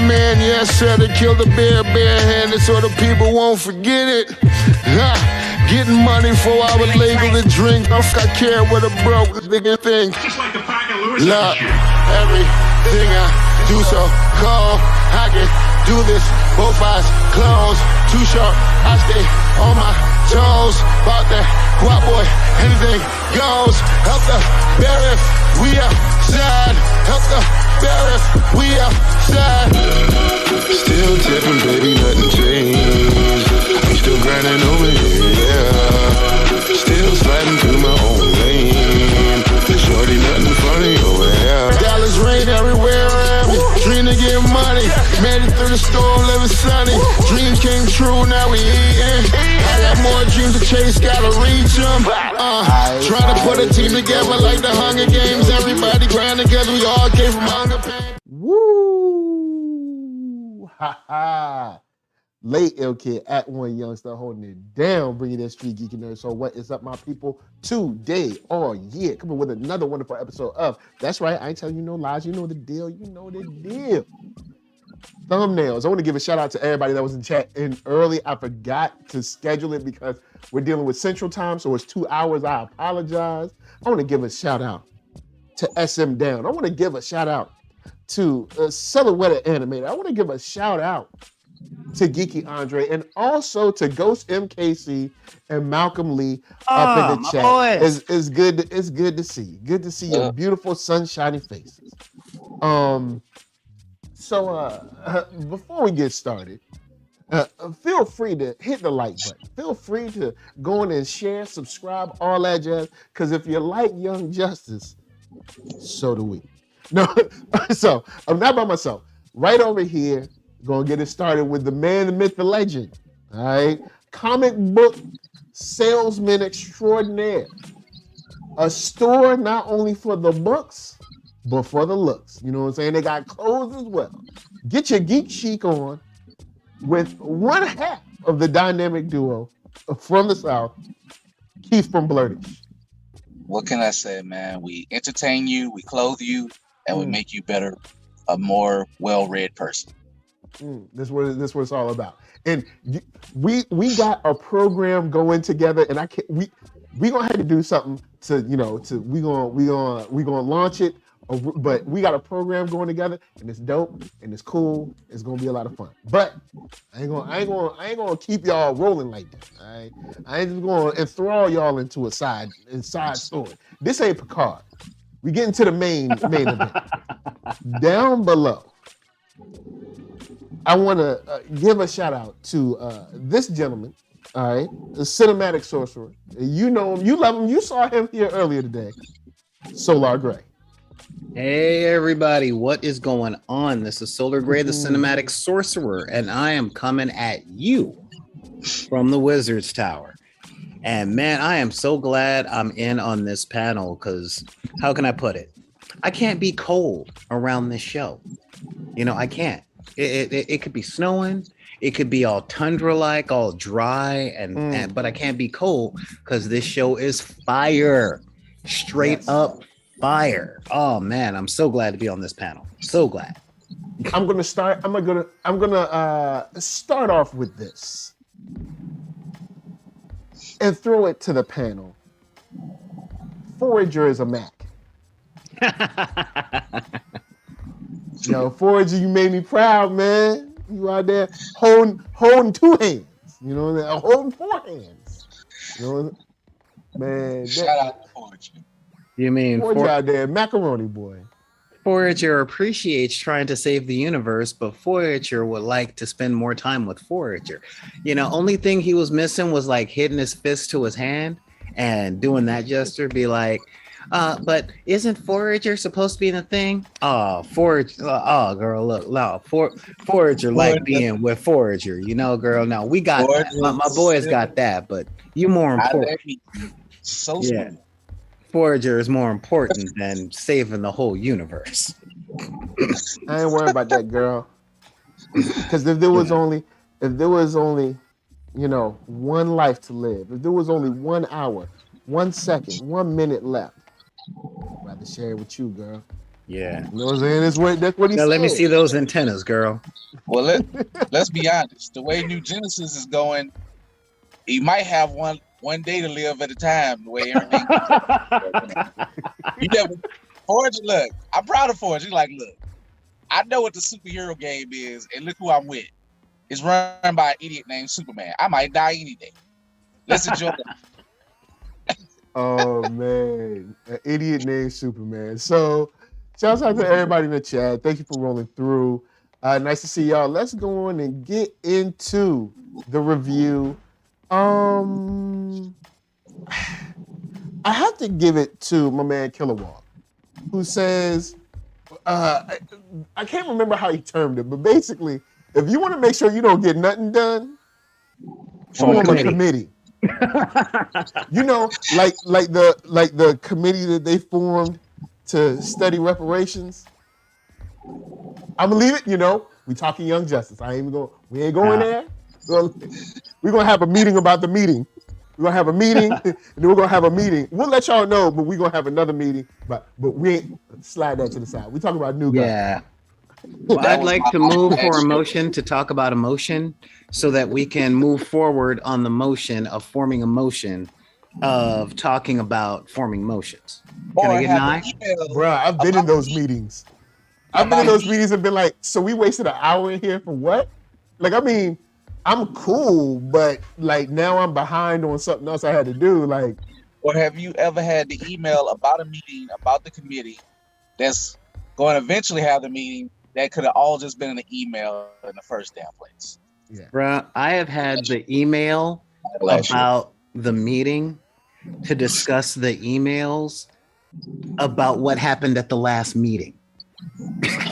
man, yes sir, they killed the bear barehanded so the people won't forget it. Getting money for our label to drink. I care what a broke nigga think. Just like the pack of Lewiz. Look, everything I do so cold. I can do this, both eyes closed. Too short, I stay on my toes. About that guap boy, anything goes. Help the bear if we outside. Help the bear if we outside. Still tipping, baby, nothing changed. We still grinding over here, yeah. Still sliding through my own lane. Shorty, nothing funny over here. Dallas rain everywhere around me. Dream to get money. Made it through the storm, living sunny. Dream came true, now we eating. I got more dreams to chase, gotta reach them. Trying to put a team together like the Hunger Games. Everybody grind together, we all came from hunger pain. Woo! Ha ha! Late ill kid at OneYoungsta holding it down, bringing in Street Geek and Nerd. So what is up, my people? Today, coming with another wonderful episode of, that's right, I ain't telling you no lies, you know the deal, Thumbnails. I want to give a shout out to everybody that was in chat in early. I forgot to schedule it because we're dealing with Central Time, so it's 2 hours. I apologize. I want to give a shout out to SM Down. I want to give a shout out to Silhouette Animator. I want to give a shout out to Geeky Andre and also to Ghost MKC and Malcolm Lee up in the chat. It's good to see. Good to see your beautiful sunshiny faces. So before we get started, feel free to hit the like button. Feel free to go in and share, subscribe, all that jazz. Because if you like Young Justice, so do we. No, so I'm not by myself. Right over here, gonna get it started with the man, the myth, the legend. All right, comic book salesman extraordinaire. A store not only for the books, but for the looks. You know what I'm saying? They got clothes as well. Get your geek chic on with one half of the dynamic duo from the South, Keith from Blerdish. What can I say, man? We entertain you, we clothe you, and we make you better, a more well-read person. This what it's all about. And we got a program going together, and we gonna have to do something to we gonna launch it. But we got a program going together, and it's dope and it's cool. It's gonna be a lot of fun. But I ain't gonna keep y'all rolling like that. All right? I ain't just gonna enthrall y'all into a side story. This ain't Picard. We get into the main event. Down below, I want to give a shout out to this gentleman. All right, the cinematic sorcerer. You know him. You love him. You saw him here earlier today. Solar Gray. Hey everybody, what is going on? This is Solar Gray, the cinematic sorcerer, and I am coming at you from the Wizard's Tower. And man, I am so glad I'm in on this panel because how can I put it? I can't be cold around this show. I can't. It could be snowing, it could be all tundra-like, all dry, but I can't be cold because this show is fire. Straight up fire. Oh man, I'm so glad to be on this panel. So glad. I'm gonna start off with this and throw it to the panel. Forager Is A Mack. Yo, Forager, you made me proud, man. You out there holding two hands. You know, holding four hands. You know, man. Shout out to Forager. You mean Forager out there, macaroni boy. Forager appreciates trying to save the universe, but Forager would like to spend more time with Forager. Only thing he was missing was like hitting his fist to his hand and doing that gesture, be like, but isn't Forager supposed to be in the thing? Oh, Forager, girl, look, no, Forager like being with Forager, girl. No, we got that. My boys got that, but you more important. So smooth. Forager is more important than saving the whole universe. I ain't worried about that, girl. Because if there was only, one life to live, if there was only 1 hour, 1 second, 1 minute left, I'd rather share it with you, girl. Yeah. You know what I'm saying? That's what he Now said. let me see those antennas, girl. Well, let's be honest. The way New Genesis is going, he might have one day to live at a time. The way everything. You never, Forge, look, I'm proud of Forge. He's like, look, I know what the superhero game is, and look who I'm with. It's run by an idiot named Superman. I might die any day. Let's enjoy it. Oh man, an idiot named Superman. So, shouts out to everybody in the chat. Thank you for rolling through. Nice to see y'all. Let's go on and get into the review. I have to give it to my man Kilowog, who says, I can't remember how he termed it, but basically, if you want to make sure you don't get nothing done, form a committee. You know, like the committee that they formed to study reparations. I'm gonna leave it. You know, we talking Young Justice. We ain't going there. We're gonna have a meeting about the meeting. We're gonna have a meeting, and then we're gonna have a meeting. We'll let y'all know, but we're gonna have another meeting. But we ain't slide that to the side. We talking about new guys. Yeah. Well, I'd like to move for a motion to talk about emotion so that we can move forward on the motion of forming a motion of talking about forming motions. Can I get an eye? Bruh, I've been in those meetings. I've been in those meetings and been like, so we wasted an hour in here for what? Like, I mean, I'm cool, but like now I'm behind on something else I had to do. Like, or have you ever had the email about a meeting, about the committee that's going to eventually have the meeting that could have all just been in the email in the first damn place? Yeah. Bruh, I have had the email about the meeting to discuss the emails about what happened at the last meeting.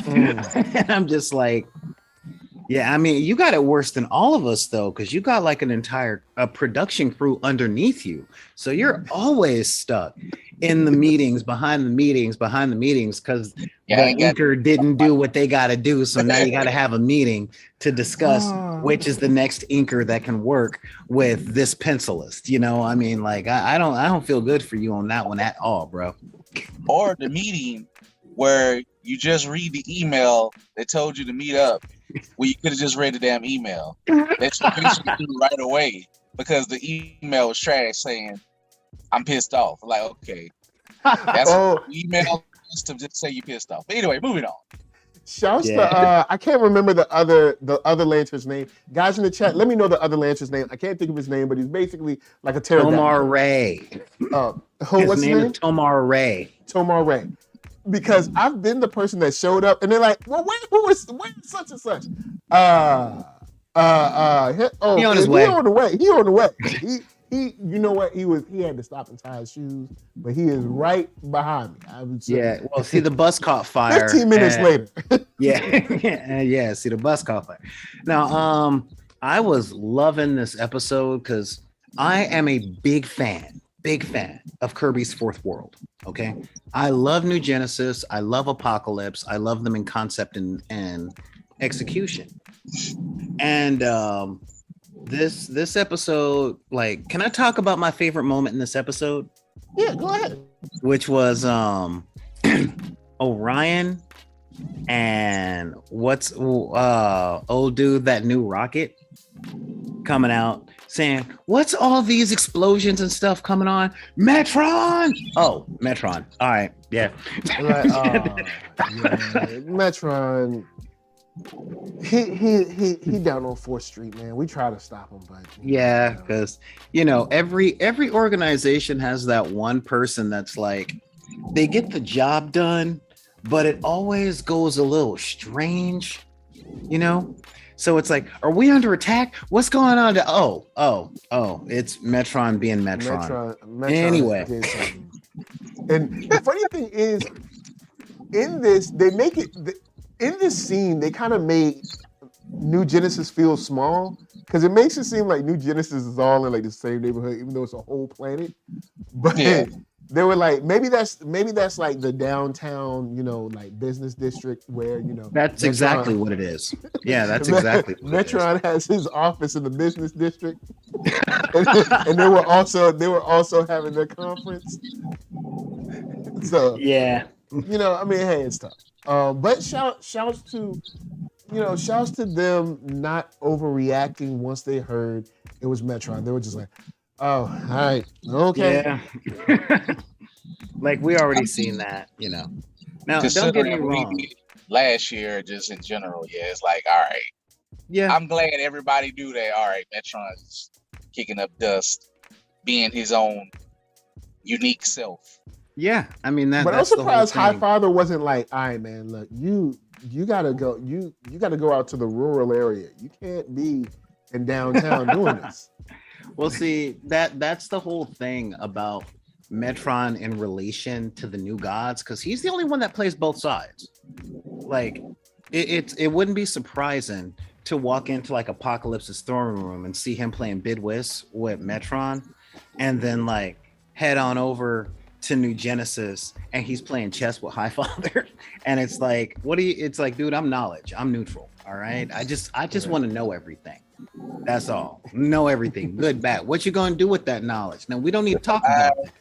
And I'm just like, yeah, I mean, you got it worse than all of us, though, because you got like an entire production crew underneath you. So you're always stuck in the meetings, behind the meetings, because the inker didn't do what they got to do. So now you got to have a meeting to discuss which is the next inker that can work with this pencilist. You know, I mean, like, I don't feel good for you on that one at all, bro. Or the meeting where you just read the email that told you to meet up. Well, you could have just read the damn email that you basically do right away because the email was trash saying, I'm pissed off. Like, okay. That's email to just say you pissed off. But anyway, moving on. Shouts to I can't remember the other Lantern's name. Guys in the chat, let me know the other Lantern's name. I can't think of his name, but he's basically like a pterodactyl. Tomar Ray. What's his name? Tomar Ray. Tomar Ray. Because I've been the person that showed up and they're like, well, where's such and such? He on his way. He on the way. He you know what? He had to stop and tie his shoes, but he is right behind me. I would say. Yeah, well, see, the bus caught fire. 15 minutes later. Yeah, see, the bus caught fire. Now, I was loving this episode because I am a big fan of Kirby's Fourth World. Okay, I love New Genesis. I love Apocalypse. I love them in concept and execution. And this episode, like, can I talk about my favorite moment in this episode? Yeah, go ahead. Which was Orion and what's old dude, that new rocket coming out saying, what's all these explosions and stuff coming on? Metron! Oh, Metron. All right, yeah. Right, Metron, he down on 4th Street, man. We try to stop him, but yeah, because you know, every organization has that one person that's like, they get the job done, but it always goes a little strange, you know? So it's like, are we under attack? What's going on? It's Metron being Metron. Anyway. And the funny thing is, in this, in this scene, they kind of made New Genesis feel small because it makes it seem like New Genesis is all in like the same neighborhood, even though it's a whole planet. But they were like, maybe that's like the downtown, you know, like business district where, you know, that's exactly what it is. Yeah, that's exactly what Metron has his office in the business district, and they were also having their conference. So yeah, You know, I mean, hey, it's tough. But shouts to them not overreacting once they heard it was Metron. They were just like, oh, all right, okay. Yeah. Like we already seen that, you know. Now, don't get me wrong. Last year, just in general, yeah, it's like, all right. Yeah. I'm glad everybody do that. All right, Metron's kicking up dust, being his own unique self. Yeah, I mean that. But I'm surprised Highfather wasn't like, all right, man, look, you gotta go, you gotta go out to the rural area. You can't be in downtown doing this. Well, see, that's the whole thing about Metron in relation to the New Gods, because he's the only one that plays both sides. Like, it wouldn't be surprising to walk into like Apocalypse's throne room and see him playing Bidwis with Metron, and then like head on over to New Genesis and he's playing chess with Highfather. And it's like, it's like, dude, I'm knowledge. I'm neutral. All right. I just want to know everything. That's all. Know everything. Good, bad. What you gonna do with that knowledge? Now we don't need to talk about it.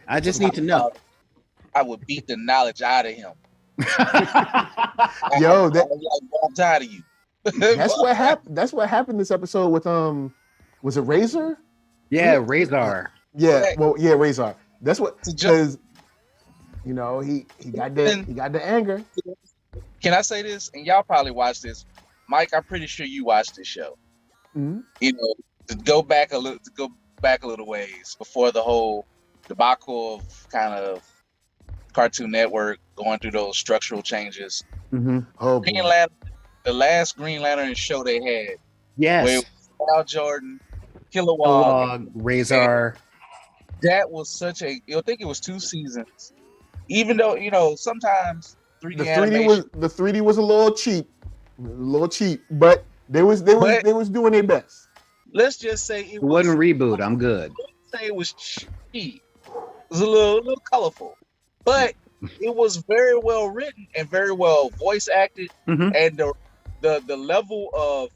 I just need to know. I would beat the knowledge out of him. Yo, I'm tired of you. That's what happened. That's what happened this episode with was it Razor? Yeah, Razor. Yeah, well, yeah, Razor. That's what, because you know he got the anger. Can I say this? And y'all probably watched this, Mike. I'm pretty sure you watched this show. Mm-hmm. You know, to go back a little ways before the whole debacle of kind of Cartoon Network going through those structural changes. Mm-hmm. Oh, Green Lantern, the last Green Lantern show they had. Yes. Where it was Hal Jordan, Kilowog, Razor. That was such a. I think it was 2 seasons. Even though, you know, sometimes 3D the 3D animation, the 3D was a little cheap, but they was doing their best. Let's just say it wasn't reboot. I'm good. Say it was cheap. It was a little colorful, but it was very well written and very well voice acted, mm-hmm. and the level of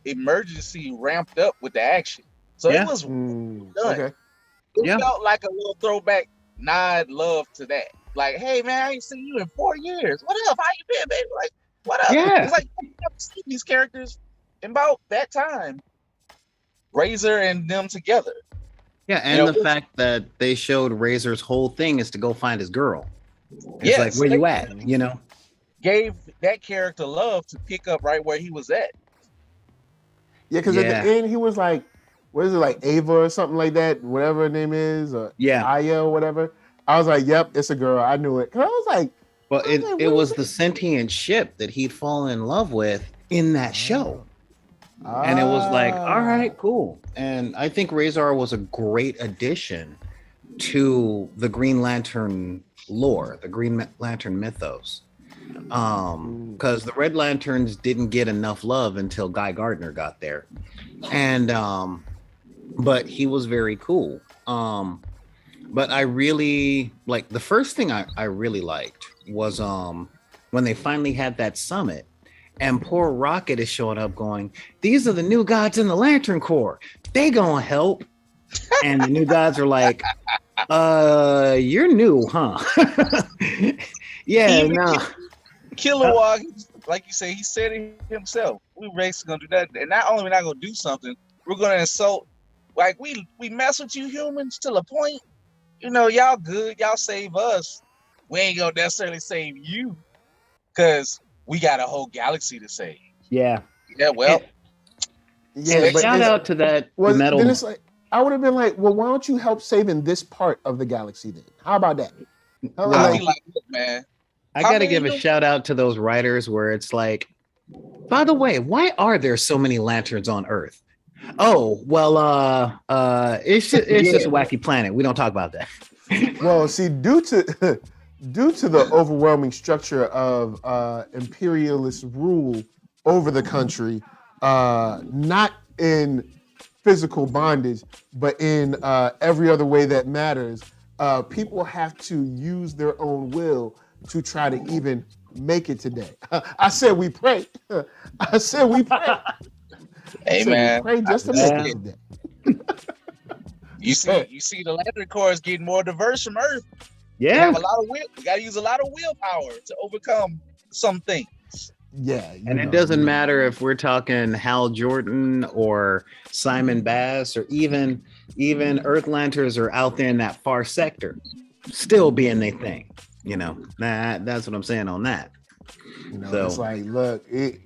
emergency ramped up with the action. So it was done. Okay. It felt like a little throwback nod love to that. Like, hey man, I ain't seen you in 4 years. What up? How you been, baby? Like, what up? Yeah. It's like you never seen these characters in about that time. Razor and them together. Yeah, and the fact that they showed Razor's whole thing is to go find his girl. It's like, where you at? You know? Gave that character love to pick up right where he was at. Yeah, because at the end he was like, what is it, like Ava or something like that? Whatever her name is, or Aya or whatever. I was like, yep, it's a girl. I knew it. Cause I was like, well, it was the sentient ship that he'd fallen in love with in that show. And it was like, all right, cool. And I think Razor was a great addition to the Green Lantern lore, the Green Lantern mythos. Because the Red Lanterns didn't get enough love until Guy Gardner got there. And but he was very cool. But I really like, the first thing I really liked was when they finally had that summit and poor Rocket is showing up going, these are the new gods in the Lantern Corps. They gonna help. And the new gods are like, you're new, huh? Yeah, no. Kilowog, like you say, he said it himself. We basically gonna do that. And not only we're not gonna do something, we're gonna insult. Like we mess with you humans to a point. You know, y'all good, y'all save us. We ain't gonna necessarily save you because we got a whole galaxy to save. Yeah. Yeah, well. Yeah, but shout out to that metal. Then it's like, I would have been like, well, why don't you help saving this part of the galaxy then? How about that? Man. I gotta give a shout out to those writers where it's like, by the way, why are there so many lanterns on Earth? Oh, well, it's just a wacky planet. We don't talk about that. Well, see, due to the overwhelming structure of imperialist rule over the country, not in physical bondage, but in every other way that matters, people have to use their own will to try to even make it today. I said we pray. I said we pray. Hey man, pray just to make it today. You see the Lantern Corps is getting more diverse from Earth. We have a lot of will. We got to use a lot of willpower to overcome some things. Yeah, and it doesn't matter if we're talking Hal Jordan or Simon Bass or even Earthlanders are out there in that far sector, still being their thing. You know, that's what I'm saying on that. You know, so, it's like, look, it's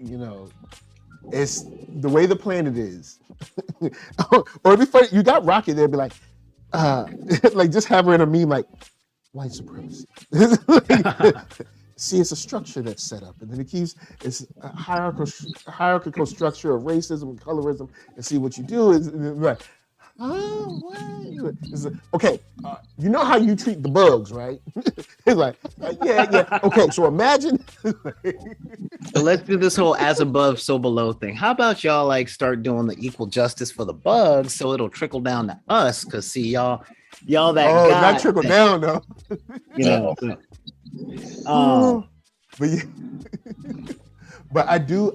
the way the planet is. Or it'd be funny, you got Rocket there, be like like just have her in a meme like white supremacy. See, it's a structure that's set up, and then it's a hierarchical structure of racism and colorism. And see, what you do is like, okay, you know how you treat the bugs, right? It's like, yeah. Okay, so imagine. So let's do this whole as above, so below thing. How about y'all like start doing the equal justice for the bugs, so it'll trickle down to us? Cause see, y'all that not trickle down though. You know. But yeah. But I do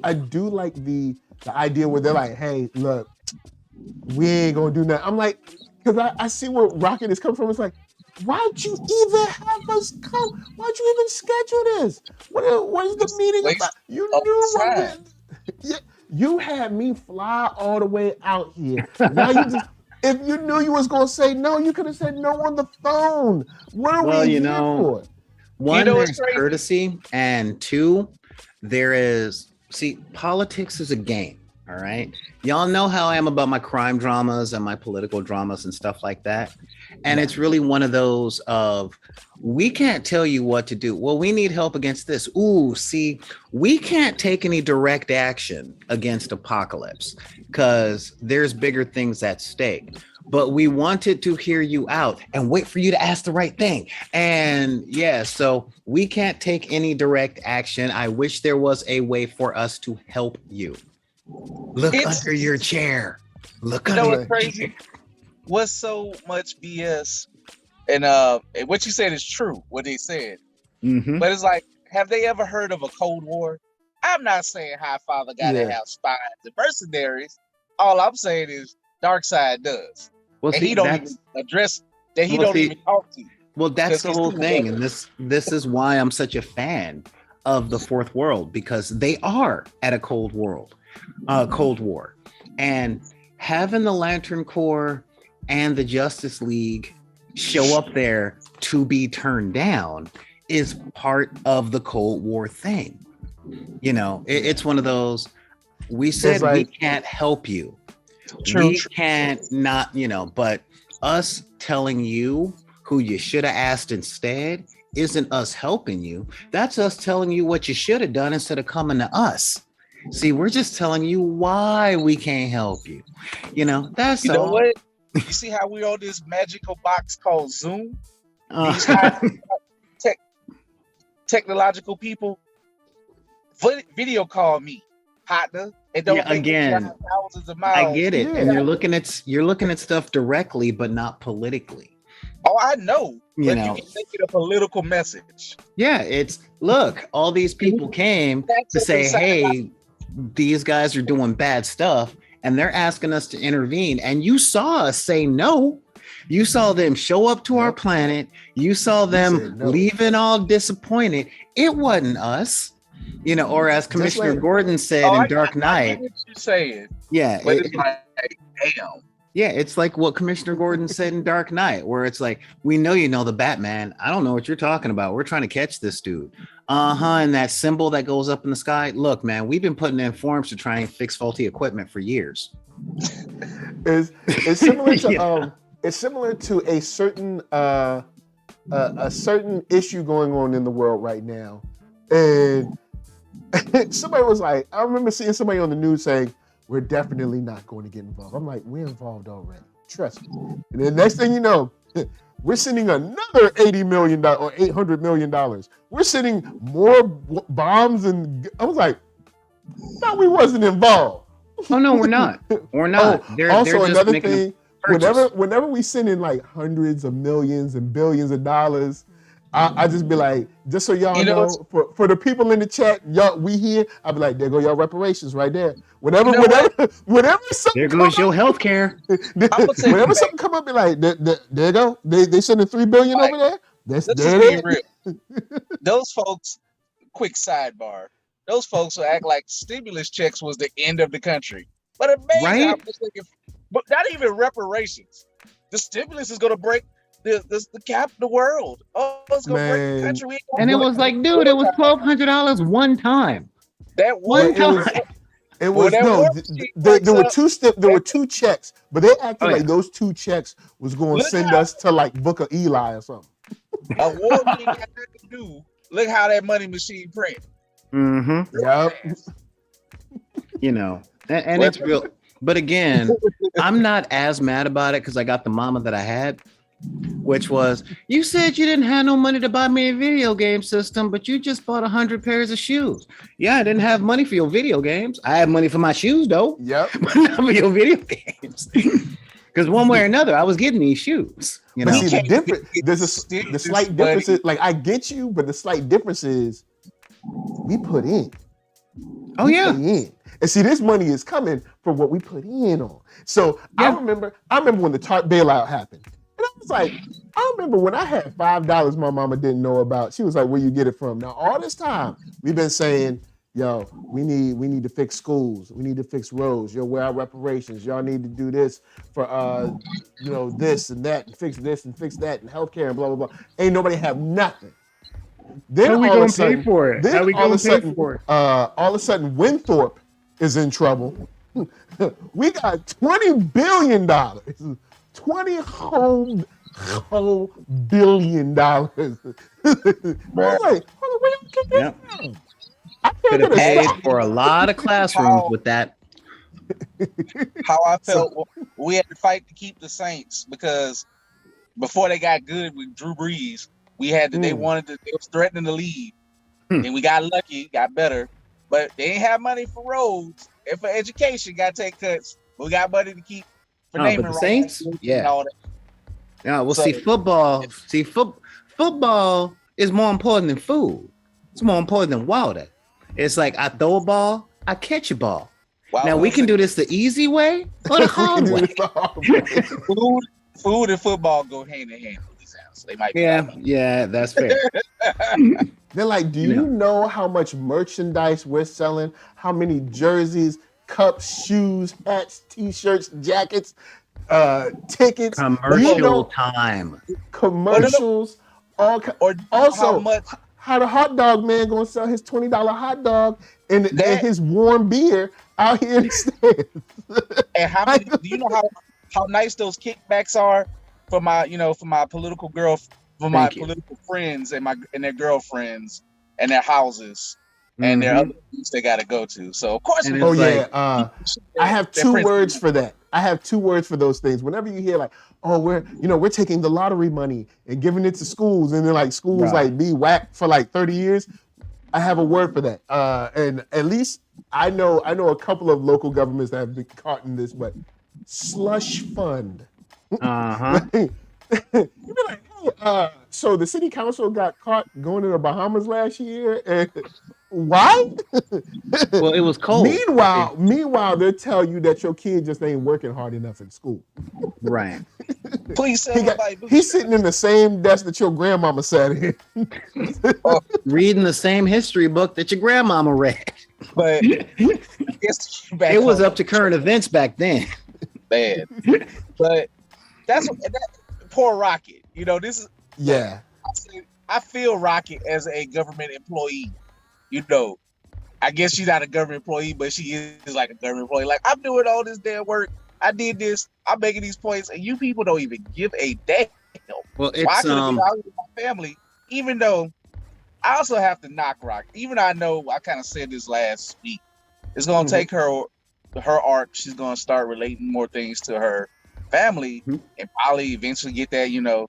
like the idea where they're like, hey, look, we ain't gonna do nothing. I'm like, because I see where Rocket is coming from. It's like, why'd you even have us come? Why'd you even schedule this? What is the meeting about? You knew you had me fly all the way out here. Now you just, if you knew you was gonna say no, you could have said no on the phone. What are we here for? One, there's courtesy, and two, politics is a game, all right? Y'all know how I am about my crime dramas and my political dramas and stuff like that. And it's really one of those of, we can't tell you what to do. Well, we need help against this. Ooh, see, we can't take any direct action against apocalypse because there's bigger things at stake. But we wanted to hear you out and wait for you to ask the right thing. And so we can't take any direct action. I wish there was a way for us to help you. Look under your chair. Look under your chair. Crazy. What's so much BS? And what you said is true, what they said. Mm-hmm. But it's like, have they ever heard of a Cold War? I'm not saying High Father got to have spies and mercenaries. All I'm saying is Darkseid does. Well, and he don't even address that. He don't even talk to you. Well, that's the whole thing, and this is why I'm such a fan of the Fourth World, because they are at a Cold War, and having the Lantern Corps and the Justice League show up there to be turned down is part of the Cold War thing. You know, it's one of those. We said we can't help you. We can't not, but us telling you who you should have asked instead isn't us helping you. That's us telling you what you should have done instead of coming to us. See, we're just telling you why we can't help you. That's all. You know what? You see how we're on this magical box called Zoom? These technological people video call me, partner. And don't again, thousands of miles. I get it. Yeah. And you're looking at stuff directly, but not politically. Oh, I know. But you can make it a political message. Yeah, it's look, all these people came to say, hey, these guys are doing bad stuff, and they're asking us to intervene. And you saw us say no. You saw them show up to our planet. You saw them leaving all disappointed. It wasn't us. Or as Commissioner Gordon said in Dark Knight. What you saying? Yeah. But it's like, damn. Yeah, it's like what Commissioner Gordon said in Dark Knight, where it's like, we know you know the Batman. I don't know what you're talking about. We're trying to catch this dude. And that symbol that goes up in the sky. Look, man, we've been putting in forms to try and fix faulty equipment for years. It's similar to it's similar to a certain issue going on in the world right now. And somebody was like, I remember seeing somebody on the news saying, we're definitely not going to get involved. I'm like, we're involved already. Trust me. And the next thing you know, we're sending another $80 million or $800 million. We're sending more bombs. And I was like, no, we wasn't involved. Oh, no, we're not. We're not. Also, another thing, whenever we send in like hundreds of millions and billions of dollars, I just be like, just so y'all know, for the people in the chat, y'all, we here, I'll be like, there go y'all reparations right there. Whenever something there goes your health care. Whenever something come up, be like, there you go. They sending $3 billion over there. That's let's just be it. real. Those folks, quick sidebar, those folks will act like stimulus checks was the end of the country. But amazing how Right? much they can, but not even reparations. The stimulus is gonna break the world. Oh, it's gonna break the Man, country. We ain't And it gonna was like, dude, it was $1,200 one time. that One one it was time. it Boy, was that no. war machine breaks There were up. there were two checks, but they acted Oh, like yeah. those two checks was going to Look send how- us to like Book of Eli or something. A war we ain't got nothing to do. Look how that money machine print. Mm-hmm. Yep. You know, and it's real. But again, I'm not as mad about it because I got the mama that I had, which was, you said you didn't have no money to buy me a video game system, but you just bought 100 pairs of shoes. Yeah, I didn't have money for your video games. I had money for my shoes though, Yep. but not for your video games. Because one way or another, I was getting these shoes. You But know, see, the can't difference, get the stimulus slight difference money. is, like, I get you, but the slight difference is we put in. oh We yeah, put in. And see, this money is coming from what we put in on. So Yeah. I remember when the TARP bailout happened. And I was like, I remember when I had $5 my mama didn't know about. She was like, where you get it from? Now, all this time, we've been saying, yo, we need to fix schools. We need to fix roads. Yo, where are reparations? Y'all need to do this for this and that, and fix this and fix that, and healthcare and blah blah blah. Ain't nobody have nothing. Then How we all of a gonna sudden, pay for it? then How we all of gonna a pay sudden, for it? all of a sudden, Winthorpe is in trouble. We got $20 billion. 20 whole $1 billion. I was like, hold on, where you get this Yep. from? I could can't have get a paid stop. for a lot of classrooms with that. How I felt we had to fight to keep the Saints because before they got good with Drew Brees, we had to, they was threatening to leave. And we got lucky, got better. But they ain't have money for roads and for education, got to take cuts. We got money to keep for Oh, naming but the rights Saints? and Yeah. all that. Yeah, well, So- see, football is more important than food. It's more important than water. It's like I throw a ball, I catch a ball. Wow, Now we can do this the easy way or the hard way. food and football go hand in hand with these house. They might be Yeah, that's fair. They're like, do you Yeah. know how much merchandise we're selling? How many jerseys, cups, shoes, hats, t-shirts, jackets, tickets, Commercial time. commercials, or also how much how the hot dog man gonna sell his $20 hot dog and That- his warm beer out here instead. and how many do you know how nice those kickbacks are for my political Thank you. political friends and their girlfriends and their houses and their other things they got to go to. So of course, And we- it's Oh like- yeah, I have their two friends- words for that. I have two words for those things. Whenever you hear like, oh, we're taking the lottery money and giving it to schools, and then like schools Right. like be whacked for like 30 years, I have a word for that. And at least I know a couple of local governments that have been caught in this, but slush fund. Uh-huh. You'd be like, hey, so the city council got caught going to the Bahamas last year, and why? Well, it was cold. Meanwhile, they'll tell you that your kid just ain't working hard enough in school. Right. please sell my He's sitting in the same desk that your grandmama sat in. Reading the same history book that your grandmama read. but it's back It was home. up to current events back then. bad. But that poor Rocket. You know, this is Yeah. I feel Rocket as a government employee. You know, I guess she's not a government employee, but she is like a government employee. Like, I'm doing all this damn work. I did this. I'm making these points, and you people don't even give a damn. Well, Why it's could it be out with my family? Even though I also have to knock Rocket. Even though I know I kind of said this last week. It's gonna take her arc. She's gonna start relating more things to her family, and probably eventually get that,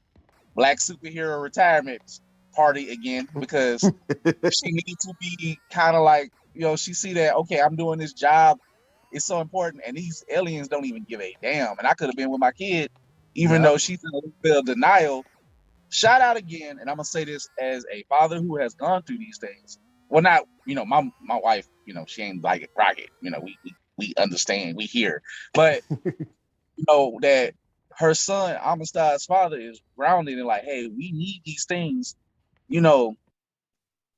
Black superhero retirement party again, because she needs to be kind of like, she see that, okay, I'm doing this job, it's so important, and these aliens don't even give a damn. And I could have been with my kid, even though she's in a little bit of denial. Shout out again, and I'm gonna say this as a father who has gone through these things. Well, not, my wife, she ain't like a Rocket. We understand, we hear, but that her son, Amistad's father, is grounded in like, hey, we need these things. You know,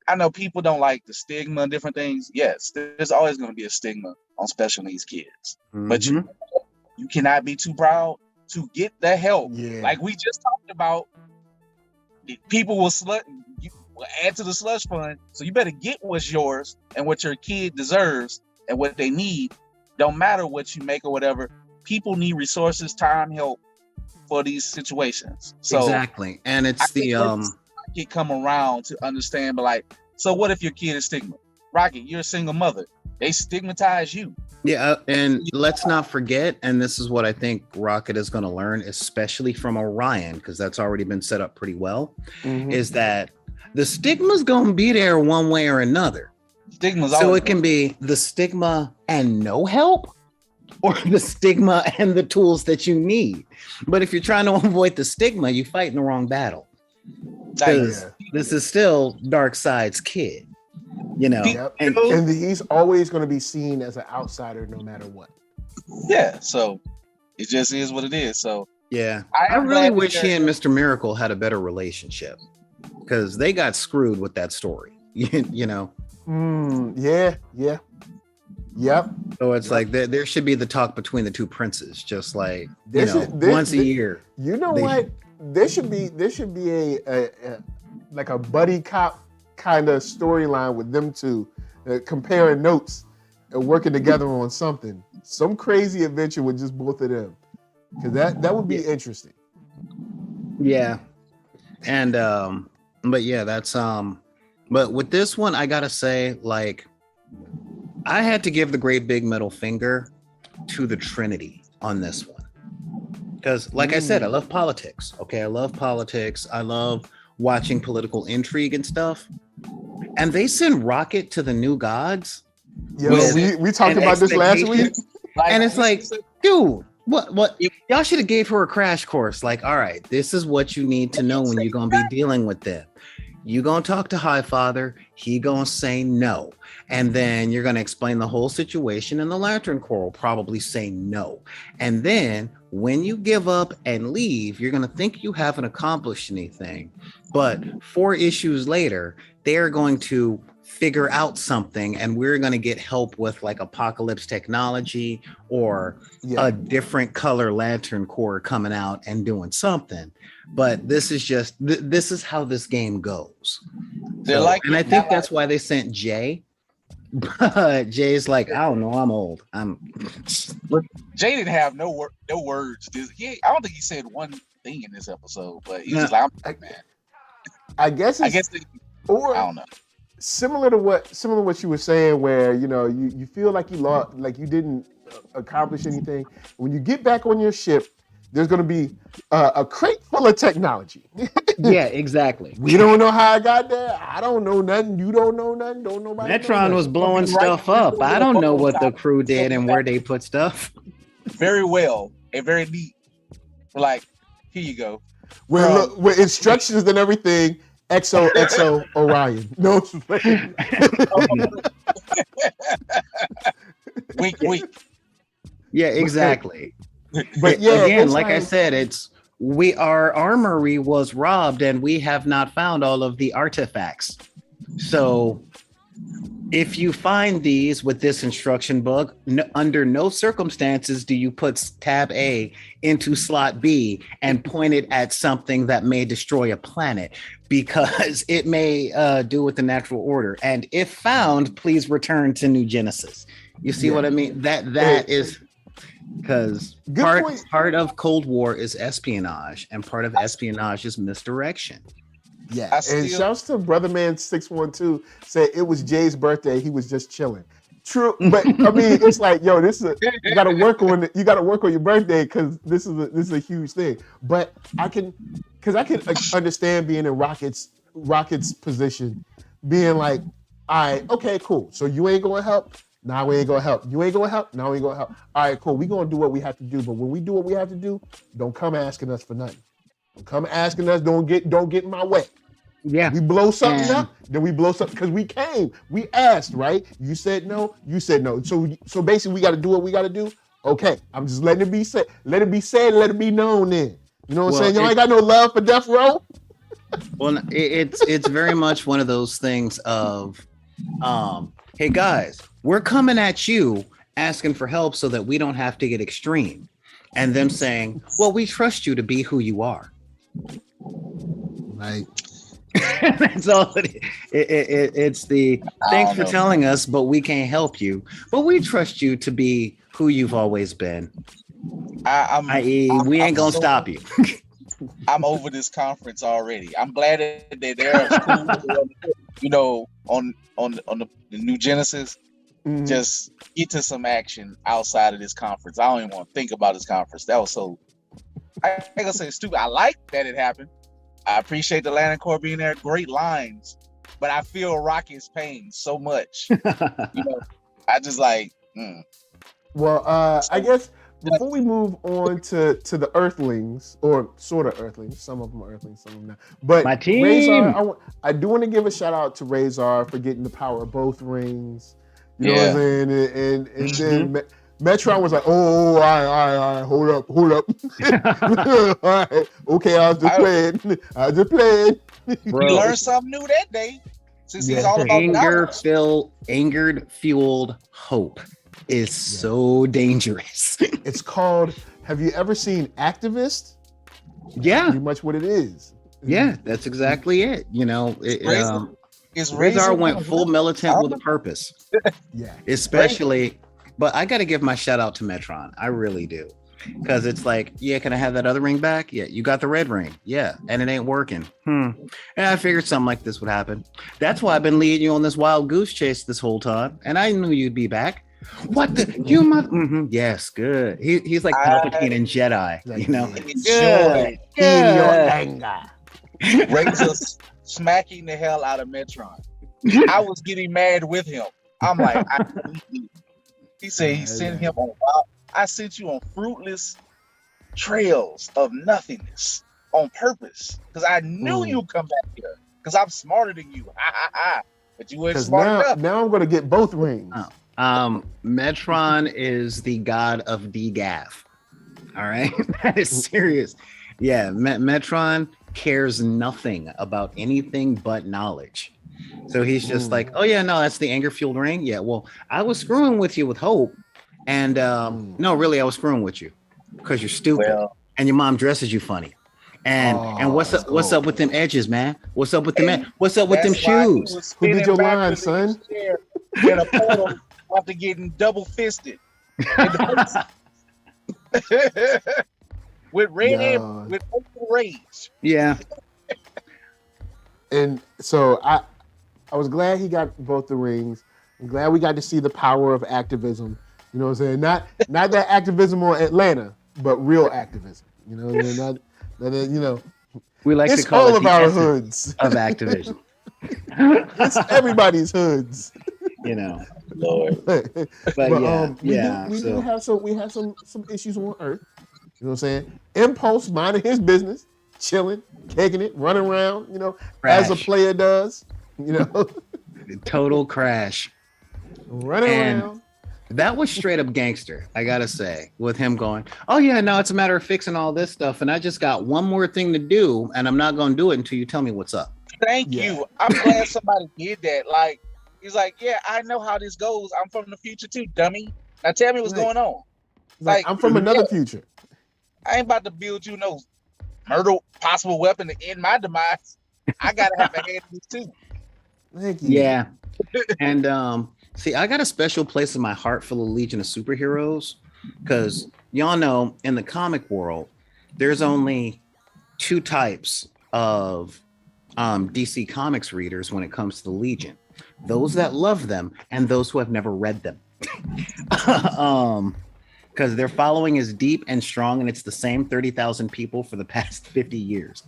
I know people don't like the stigma and different things. Yes, there's always going to be a stigma on special needs kids, but you cannot be too proud to get the help. Yeah. Like we just talked about, people will add to the slush fund, so you better get what's yours and what your kid deserves and what they need. Don't matter what you make or whatever. People need resources, time, help for these situations. So exactly, and it's Rocket come around to understand, but like, so what if your kid is stigma? Rocket, you're a single mother. They stigmatize you. Yeah, and let's not forget, and this is what I think Rocket is going to learn, especially from Orion, because that's already been set up pretty well, is that the stigma's going to be there one way or another. So it can be the stigma and no help, or the stigma and the tools that you need. But if you're trying to avoid the stigma, you're fighting the wrong battle. Because this is still Darkseid's kid, you know. Yep. And he's always going to be seen as an outsider no matter what. Yeah, so it just is what it is. So yeah, I really wish he and Mr. Miracle had a better relationship, because they got screwed with that story, you know. Yep. So it's like there should be the talk between the two princes, just like once a year. You know what? There should be a like a buddy cop kind of storyline with them two, comparing notes and working together on something. Some crazy adventure with just both of them, because that would be interesting. Yeah, and but yeah, that's but with this one, I gotta say, like, I had to give the great big middle finger to the Trinity on this one. Because, like I said, I love politics. Okay, I love politics. I love watching political intrigue and stuff. And they send Rocket to the New Gods. Yeah, we talked about this last week. And it's like, dude, what? Y'all should have gave her a crash course. Like, all right, this is what you need to know when you're going to be dealing with them. You gonna talk to Highfather, he gonna say no. And then you're gonna explain the whole situation, and the Lantern Corps will probably say no. And then when you give up and leave, you're gonna think you haven't accomplished anything. But 4 issues later, they're going to figure out something, and we're gonna get help with like Apocalypse technology or a different color Lantern Corps coming out and doing something. But this is just this is how this game goes. And I think that's why they sent Jay. But Jay's like, I don't know, I'm old. Jay didn't have no words. I don't think he said one thing in this episode, but he's just like, man. I guess I don't know. Similar to what you were saying, where you feel like you lost, like you didn't accomplish anything. When you get back on your ship, there's going to be a crate full of technology. Yeah, exactly. We don't know how I got there. I don't know nothing. You don't know nothing. Don't nobody. Metron was blowing stuff up. I don't know what the crew did and where they put stuff. Very well and very neat. Like, here you go. With instructions and everything. XO Orion. No. Wink. Yeah, exactly. But yeah, again, like I said, our armory was robbed and we have not found all of the artifacts. So if you find these with this instruction book, under no circumstances do you put tab A into slot B and point it at something that may destroy a planet, because it may do with the natural order. And if found, please return to New Genesis. You see what I mean? That is... Because part of Cold War is espionage, and part of espionage is misdirection. Yeah, and shouts to Brother Man 612 said it was Jay's birthday. He was just chilling. True, but I mean, it's like, yo, you got to work on your birthday, because this is a huge thing. But I can understand being in Rocket's position, being like, all right, okay, cool. So you ain't gonna help. Now we ain't gonna help. You ain't gonna help. Now we ain't gonna help. All right, cool. We gonna do what we have to do. But when we do what we have to do, don't come asking us for nothing. Don't come asking us. Don't get in my way. Yeah. We blow something up, then we blow something, because we came. We asked, right? You said no. You said no. So basically, we got to do what we got to do. Okay, I'm just letting it be said. Let it be said. Let it be known. Then you know what I'm Well, saying. Y'all ain't got no love for Death Row. Well, it's very much one of those things of, hey guys, we're coming at you asking for help so that we don't have to get extreme, and them saying, well, we trust you to be who you are. Right. That's all it's the thanks for telling us, but we can't help you. But we trust you to be who you've always been. I.e., we ain't gonna stop you. I'm over this conference already. I'm glad that they're cool, you know, on the new Genesis. Mhm. Just get to some action outside of this conference. I don't even want to think about this conference. That was so, I ain't gonna say stupid. I like that it happened. I appreciate the Landing Corps being there. Great lines, but I feel Rocky's pain so much. You know, I just like. Well, I guess before we move on to the Earthlings, or sort of Earthlings, some of them are Earthlings, some of them not. But My team. Razor, I do want to give a shout out to Razor for getting the power of both rings. You know what I'm saying? And then Metron was like, all right, hold up. All right, okay, I was just playing. We learned something new that day. Since he's all about angered fueled hope is so dangerous. It's called, have you ever seen Activist? Yeah. Pretty much what it is. Yeah, that's exactly it. You know, Razor went full militant with a purpose. Yeah. Especially, but I got to give my shout out to Metron. I really do. Because it's like, yeah, can I have that other ring back? Yeah, you got the red ring. Yeah, and it ain't working. And I figured something like this would happen. That's why I've been leading you on this wild goose chase this whole time. And I knew you'd be back. What the? You mother? Yes, good. He's like Palpatine and Jedi, you know? Good. In your anger. Razor smacking the hell out of Metron. I was getting mad with him. I'm like, he said he sent him on wild. I sent you on fruitless trails of nothingness on purpose because I knew you'd come back here because I'm smarter than you. But you weren't smart enough. Now I'm going to get both rings. Metron is the god of DGAF. All right, that is serious. Yeah, Metron cares nothing about anything but knowledge. So he's just like, oh yeah, no, that's the anger fueled ring. Yeah, well, I was screwing with you with hope. And no, really, I was screwing with you because you're stupid and your mom dresses you funny. And what's up with them edges, man? What's up with them? What's up with them shoes? Who did your line, son? In a portal after getting double fisted with red with open rage. Yeah. And so I was glad he got both the rings. I'm glad we got to see the power of activism. You know what I'm saying? Not that activism on Atlanta, but real activism. You know, you know. We like it's to call all it of our hoods of activism. It's everybody's hoods. You know, Lord. But yeah, we have some issues on Earth. You know what I'm saying? Impulse minding his business, chilling, kicking it, running around. You know, as a player does. You know, total crash. Running around. That was straight up gangster, I gotta say, with him going, oh yeah, no, it's a matter of fixing all this stuff. And I just got one more thing to do and I'm not gonna do it until you tell me what's up. Thank you. I'm glad somebody did that. Like, he's like, yeah, I know how this goes. I'm from the future too, dummy. Now tell me what's going on. Like, I'm from another future. I ain't about to build you no murder possible weapon to end my demise. I gotta have a hand in this too. Thank you. Yeah. And see, I got a special place in my heart for the Legion of Superheroes because y'all know in the comic world, there's only two types of DC Comics readers when it comes to the Legion. Those that love them and those who have never read them. Because their following is deep and strong and it's the same 30,000 people for the past 50 years.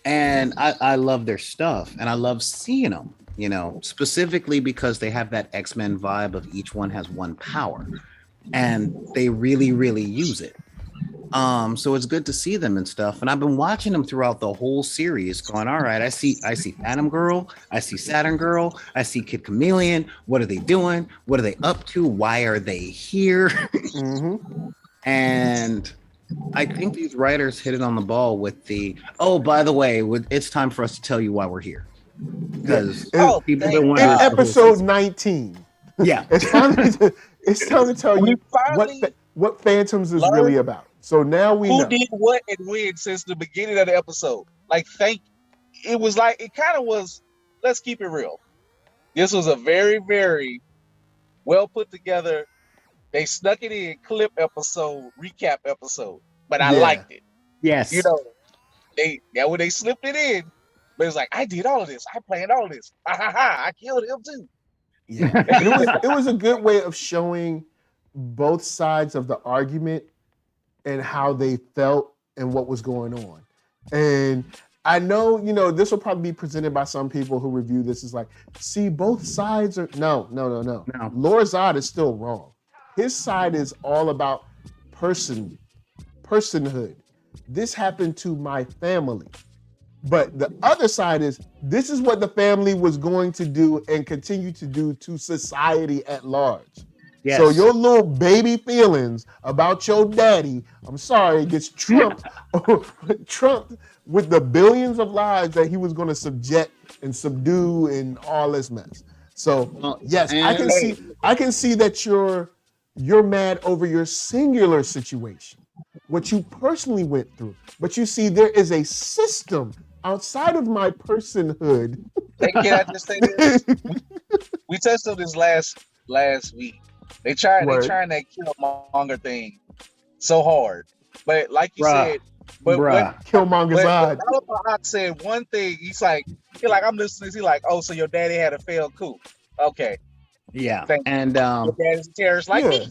And I love their stuff and I love seeing them. You know, specifically because they have that X-Men vibe of each one has one power and they really, really use it. So it's good to see them and stuff. And I've been watching them throughout the whole series, going, all right, I see Phantom Girl, I see Saturn Girl, I see Kid Chameleon. What are they doing? What are they up to? Why are they here? And I think these writers hit it on the ball with the, oh, by the way, it's time for us to tell you why we're here. Because people that want in episode 19. Yeah. It's time to tell you what Phantoms is really about. So now we know who did what and when since the beginning of the episode. Like, it kind of was, let's keep it real. This was a very, very well put together, they snuck it in clip episode, recap episode, but I liked it. Yes. You know, when they slipped it in, but it's like, I did all of this. I planned all of this. I killed him too. Yeah. it was a good way of showing both sides of the argument and how they felt and what was going on. And I know, this will probably be presented by some people who review this as like, see, both sides are no. Lord Zod is still wrong. His side is all about personhood. This happened to my family. But the other side is, this is what the family was going to do and continue to do to society at large. Yes. So your little baby feelings about your daddy, I'm sorry, gets trumped with the billions of lives that he was going to subject and subdue and all this mess. So yes, I can see that you're mad over your singular situation, what you personally went through. But you see, there is a system outside of my personhood. Hey, can I just say this? We touched on this last week. They trying that Killmonger thing so hard, but like you said, Killmonger's odd. But said one thing. He's like, I'm listening. He's like, oh, so your daddy had a failed coup? Okay. Yeah, and your daddy's a terrorist like me.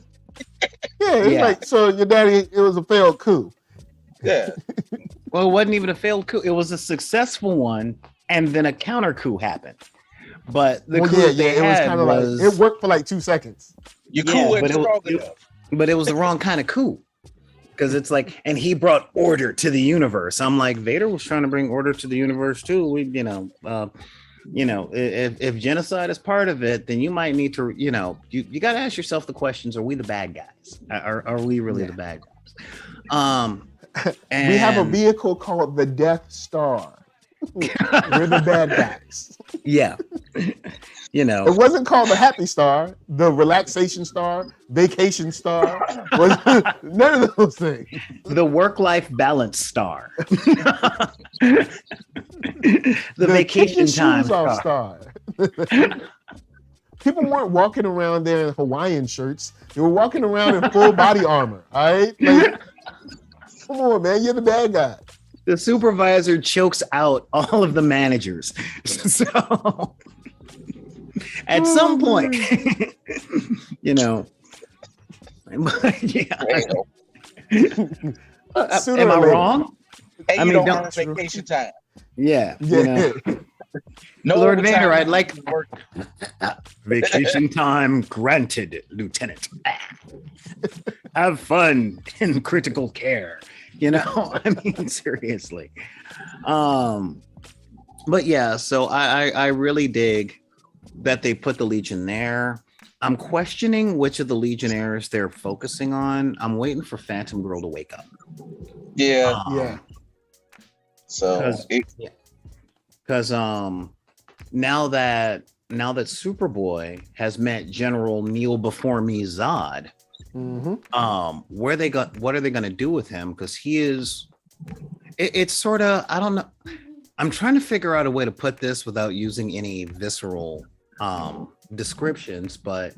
Like, so your daddy, it was a failed coup. Yeah. Well, it wasn't even a failed coup. It was a successful one, and then a counter coup happened. But the coup it was kind of like, it worked for like 2 seconds. Your coup wasn't strong enough. But it was the wrong kind of coup. Because it's like, and he brought order to the universe. I'm like, Vader was trying to bring order to the universe too. If genocide is part of it, then you might need to, you got to ask yourself the questions: are we the bad guys? Are we really the bad guys? And we have a vehicle called the Death Star. We're the bad guys. Yeah. It wasn't called the Happy Star, the Relaxation Star, Vacation Star, none of those things. The Work-Life Balance Star. the Vacation Time Star. People weren't walking around there in Hawaiian shirts. They were walking around in full body armor. All right? Like, come on, man. You're the bad guy. The supervisor chokes out all of the managers. So at some point, Sooner am I wrong? Hey, you don't have vacation time. Yeah. No, Lord Vader, I'd like vacation time granted, Lieutenant. Have fun in critical care. I mean, seriously. But yeah, so I really dig that they put the Legion there. I'm questioning which of the Legionnaires they're focusing on. I'm waiting for Phantom Girl to wake up. Yeah. So because now that Superboy has met General Kneel Before Me Zod, what are they going to do with him? Because he is, it's sort of, I don't know. I'm trying to figure out a way to put this without using any visceral descriptions, but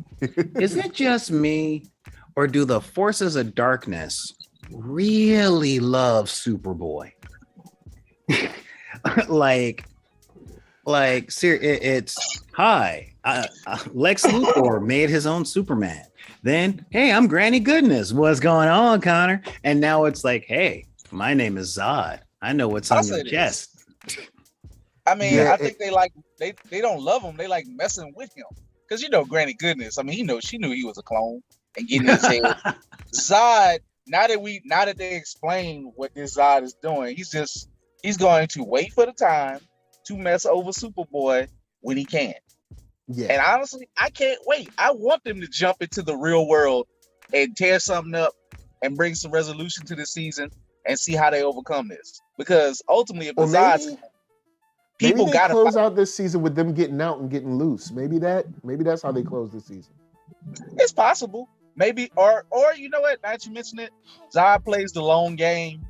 is it just me, or do the forces of darkness really love Superboy? It's hi. Lex Luthor made his own Superman. Then, hey, I'm Granny Goodness. What's going on, Connor? And now it's like, hey, my name is Zod. I know what's on your chest. I mean, I think they don't love him. They like messing with him. Because Granny Goodness, I mean, she knew he was a clone and getting his head. Zod now that they explain what this Zod is doing, he's going to wait for the time to mess over Superboy when he can. Yeah. And honestly, I can't wait. I want them to jump into the real world and tear something up and bring some resolution to the season and see how they overcome this. Because ultimately, if the Zods, people maybe they gotta close out this season with them getting out and getting loose. Maybe that's how they close the season. It's possible. Maybe, or you know what? Now that you mention it, Zod plays the long game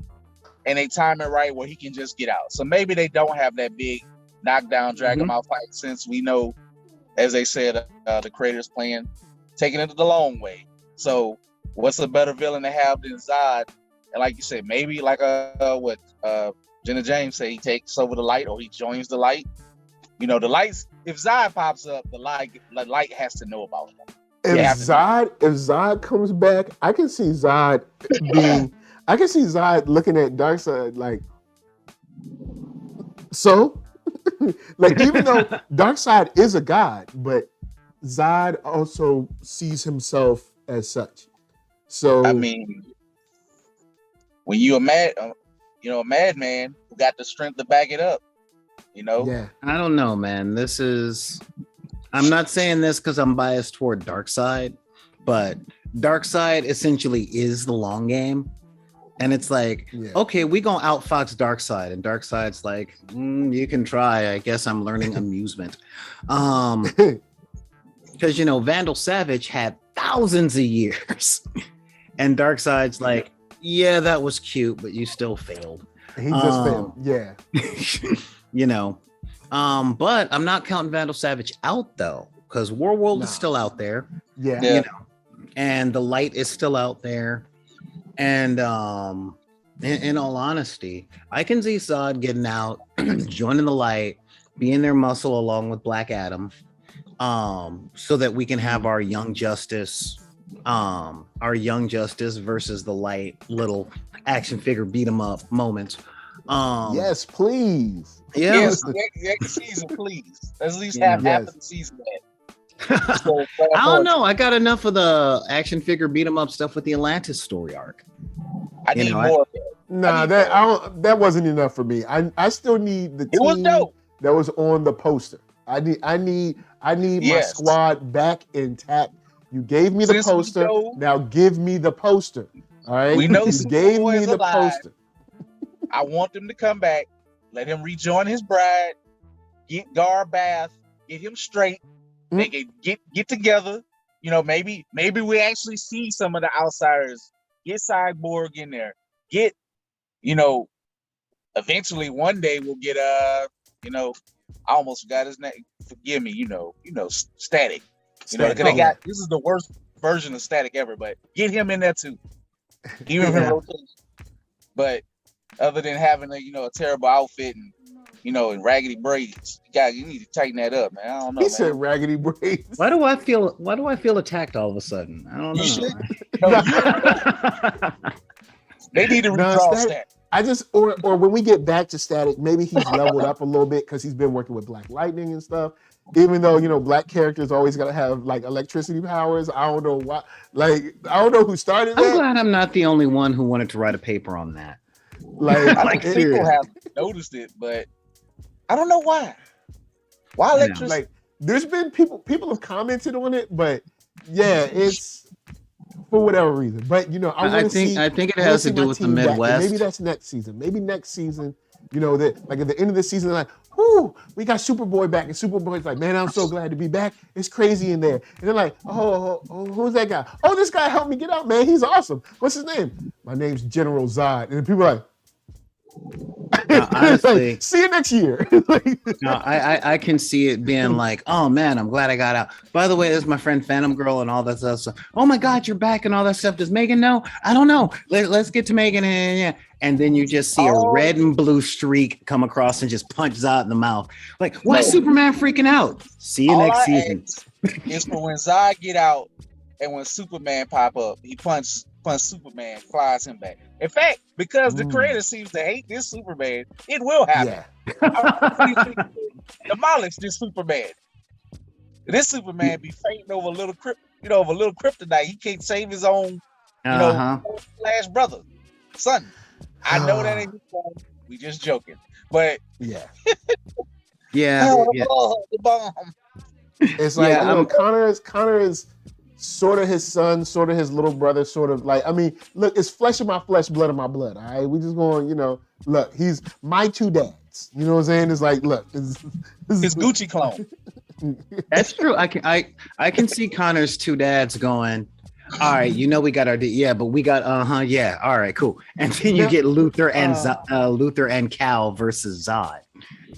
and they time it right where he can just get out. So maybe they don't have that big knockdown, drag him out fight, since we know, as they said, the creators playing, taking it the long way. So what's a better villain to have than Zod? And like you said, maybe like what Jenna James said, he takes over the light or he joins the light. You know, the lights, if Zod pops up, the light has to know about him. If Zod comes back, I can see Zod looking at Darkseid like, so? Like, even though Darkseid is a god, but Zod also sees himself as such. So I mean, when you a madman who got the strength to back it up, you know? Yeah. I don't know, man. I'm not saying this because I'm biased toward Darkseid, but Darkseid essentially is the long game. And it's like, okay, we gonna outfox Darkseid, and Darkseid's like, you can try. I guess I'm learning amusement, because Vandal Savage had thousands of years, and Darkseid's like, yeah, that was cute, but you still failed. He just failed, yeah. But I'm not counting Vandal Savage out though, because Warworld is still out there, and the light is still out there. And in all honesty, I can see Zod getting out, joining the light, being their muscle along with Black Adam, so that we can have our Young Justice versus the light little action figure beat 'em up moments. Yes, please. Yeah. Yes, next season, please. At least have half of the season back. So, I don't know. I got enough of the action figure beat 'em up stuff with the Atlantis story arc. I need more of that. Nah, that wasn't enough for me. I still need the team that was on the poster. I need my squad back intact. You gave me the poster. Now give me the poster. All right. We know you gave me the poster. I want them to come back. Let him rejoin his bride. Get Gar Bath. Get him straight. They can get together. You know, maybe we actually see some of the outsiders. Get Cyborg in there. Get, eventually one day we'll get I almost forgot his name. Forgive me. Static. This is the worst version of Static ever, but get him in there too. Even in rotation. But other than having a terrible outfit and and raggedy braids, you need to tighten that up, man. I don't know. He said raggedy braids. Why do I feel attacked all of a sudden? I don't know. You should. They need to redraw Static. I just or when we get back to Static, maybe he's leveled up a little bit because he's been working with Black Lightning and stuff. Even though black characters always gotta have like electricity powers. I don't know why. Like I don't know who started that. I'm glad I'm not the only one who wanted to write a paper on that. Like people have noticed it, but I don't know why. Why electricity? Like there's been people have commented on it, but yeah, it's for whatever reason. But I think it has to do with the Midwest. Maybe that's next season. Maybe next season, that like at the end of the season, like, whoo, we got Superboy back, and Superboy's like, man, I'm so glad to be back. It's crazy in there. And they're like, oh, who's that guy? Oh, this guy helped me get out, man. He's awesome. What's his name? My name's General Zod. And people are like, honestly, like, see you next year. I can see it being like, oh man, I'm glad I got out. By the way, this is my friend Phantom Girl and all that stuff. Oh my God, you're back and all that stuff. Does Megan know? I don't know. Let's get to Megan and then you just see a red and blue streak come across and just punch Zod in the mouth. Like, why is Superman freaking out? See you next season. It's for when Zod get out and when Superman pop up, he punch Superman, flies him back. In fact, because the creator seems to hate this Superman, it will happen. Yeah. Demolish this Superman. This Superman be fighting over a little kryptonite. He can't save his own You know, Flash brother, son. I know that ain't his son. We just joking, but yeah. the bomb. It's like Connor is sort of his son, sort of his little brother, sort of like, I mean, look, it's flesh of my flesh, blood of my blood. All right, we just going, look, he's my two dads. You know what I'm saying? It's like, look, his Gucci clone. That's true. I can see Connor's two dads going, all right, we got our but we got all right, cool. And then you get Luther and Cal versus Zod.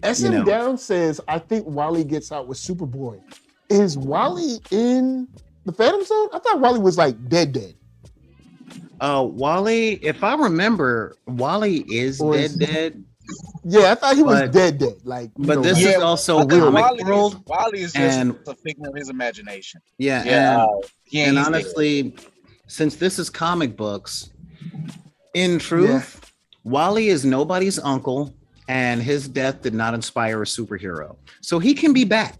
SM Down says, I think Wally gets out with Superboy. Is Wally in the Phantom Zone? I thought Wally was like dead. Wally, if I remember, Wally is dead. Yeah, I thought he was dead. Like, but this is also comic world. Wally is just a figment of his imagination. Yeah. And honestly, since this is comic books, in truth, Wally is nobody's uncle, and his death did not inspire a superhero, so he can be back.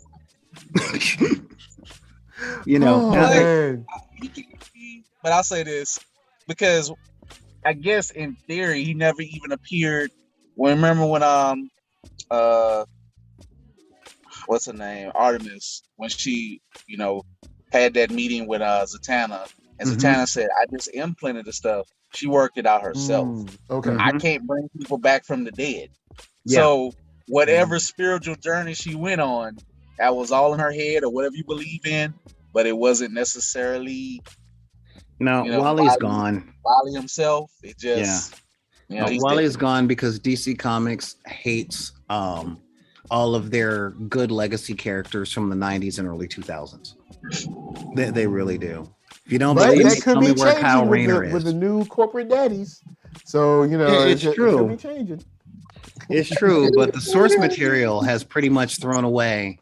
But I'll say this because I guess in theory he never even appeared. Well, remember when what's her name, Artemis, when she had that meeting with Zatanna, and Zatanna said, "I just implanted the stuff. She worked it out herself. Okay, I can't bring people back from the dead." So whatever spiritual journey she went on, that was all in her head or whatever you believe in, but it wasn't necessarily. No, Wally's gone. Wally himself, it just Wally's gone because DC Comics hates all of their good legacy characters from the 90s and early 2000s. They really do. If you don't believe me, tell me where Kyle Rayner is. With the new corporate daddies. So, it's true. It could be changing. It's true, but the source material has pretty much thrown away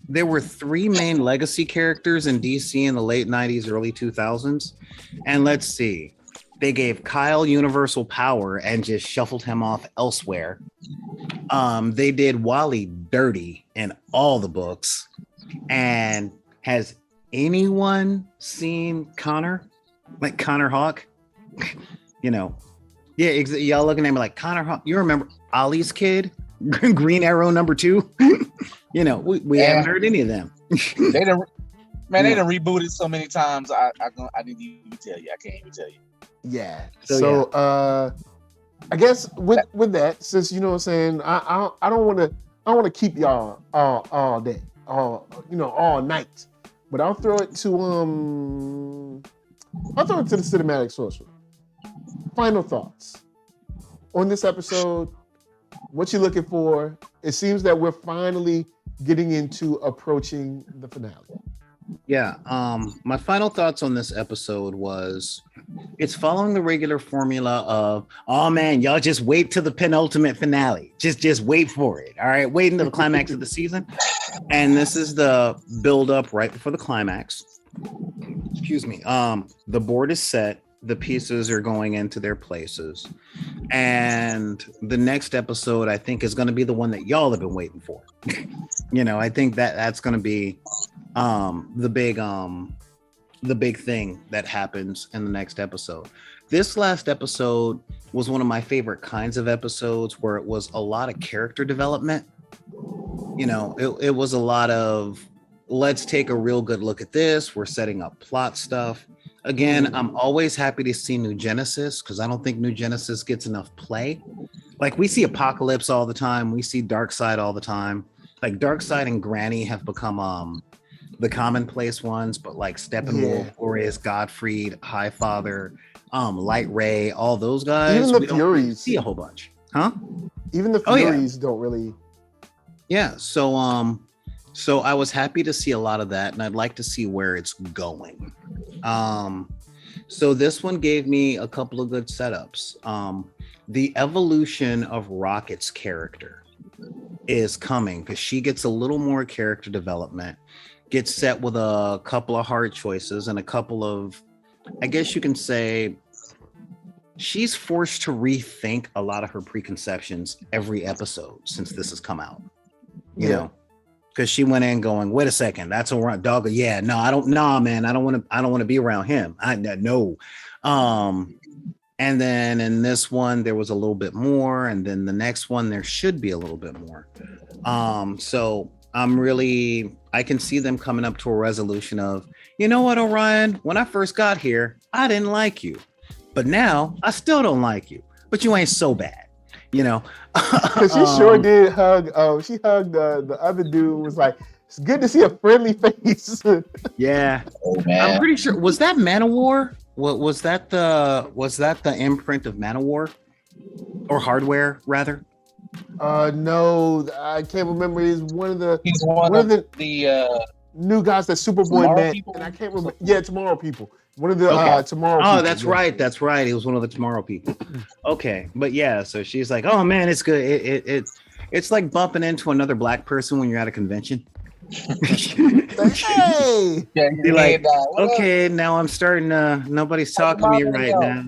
there were three main legacy characters in DC in the late 90s, early 2000s. And let's see, they gave Kyle universal power and just shuffled him off elsewhere. They did Wally dirty in all the books. And has anyone seen Connor? Like Connor Hawk? Yeah, y'all looking at me like Connor Hawk. You remember Ollie's kid? Green Arrow #2? We haven't heard any of them. They done rebooted so many times. I didn't even tell you. I can't even tell you. Yeah. So I guess with that, since you know what I'm saying, I don't want to keep y'all all day, all night. But I'll throw it to the cinematic sorcerer. Final thoughts on this episode. What you looking for? It seems that we're finally getting into approaching the finale. Yeah. My final thoughts on this episode was it's following the regular formula of, oh man, y'all just wait till the penultimate finale. Just wait for it. All right. Wait until the climax of the season. And this is the build up right before the climax. Excuse me. The board is set. The pieces are going into their places. And the next episode, I think, is going to be the one that y'all have been waiting for. I think that's going to be the big thing that happens in the next episode. This last episode was one of my favorite kinds of episodes where it was a lot of character development. It was a lot of, let's take a real good look at this. We're setting up plot stuff. Again, I'm always happy to see New Genesis because I don't think New Genesis gets enough play. Like, we see Apocalypse all the time. We see Darkseid all the time. Like, Darkseid and Granny have become the commonplace ones, but like Steppenwolf, Glorious Godfried, Highfather, Light Ray, all those guys. Even the Furies. See a whole bunch. Huh? Even the Furies don't really. Yeah. So I was happy to see a lot of that, and I'd like to see where it's going. So this one gave me a couple of good setups. The evolution of Rocket's character is coming because she gets a little more character development, gets set with a couple of hard choices and a couple of, I guess you can say, she's forced to rethink a lot of her preconceptions every episode since this has come out. You know, because she went in going, wait a second, that's a dog. Yeah, no, man, I don't want to be around him. No. And then in this one, there was a little bit more, and then the next one, there should be a little bit more. So I can see them coming up to a resolution of, you know what, Orion, when I first got here, I didn't like you, but now I still don't like you, but you ain't so bad, you know? Because she sure did hug. She hugged the other dude. Was like, it's good to see a friendly face. Yeah, I'm pretty sure. Was that Manowar? Was that the imprint of Manowar or Hardware rather? No, I can't remember. He's one of the new guys that Superboy met, and I can't remember. Yeah, Tomorrow People. One of the Tomorrow. Oh, people. that's right. That's right. He was one of the Tomorrow People. Okay, but yeah, so she's like, "Oh man, it's good. It's like bumping into another black person when you're at a convention." Hey, be like, okay, now I'm starting to. Nobody's talking to me right now.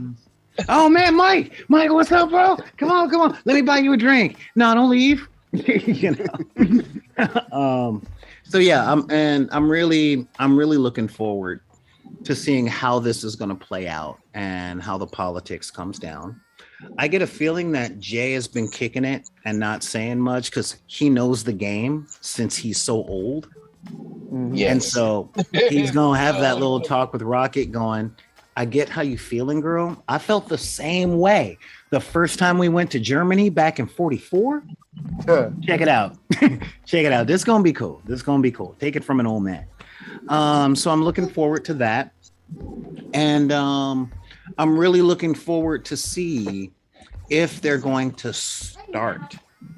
Oh man, Mike, what's up, bro? Come on. Let me buy you a drink. No, don't leave. You know. So yeah, I'm really looking forward to seeing how this is going to play out and how the politics comes down. I get a feeling that Jay has been kicking it and not saying much because he knows the game since he's so old. Yes. And so he's going to have that little talk with Rocket going, I get how you feeling, girl. I felt the same way the first time we went to Germany back in 44. Check it out. Check it out. This is going to be cool. Take it from an old man. So I'm looking forward to that. And I'm really looking forward to see if they're going to start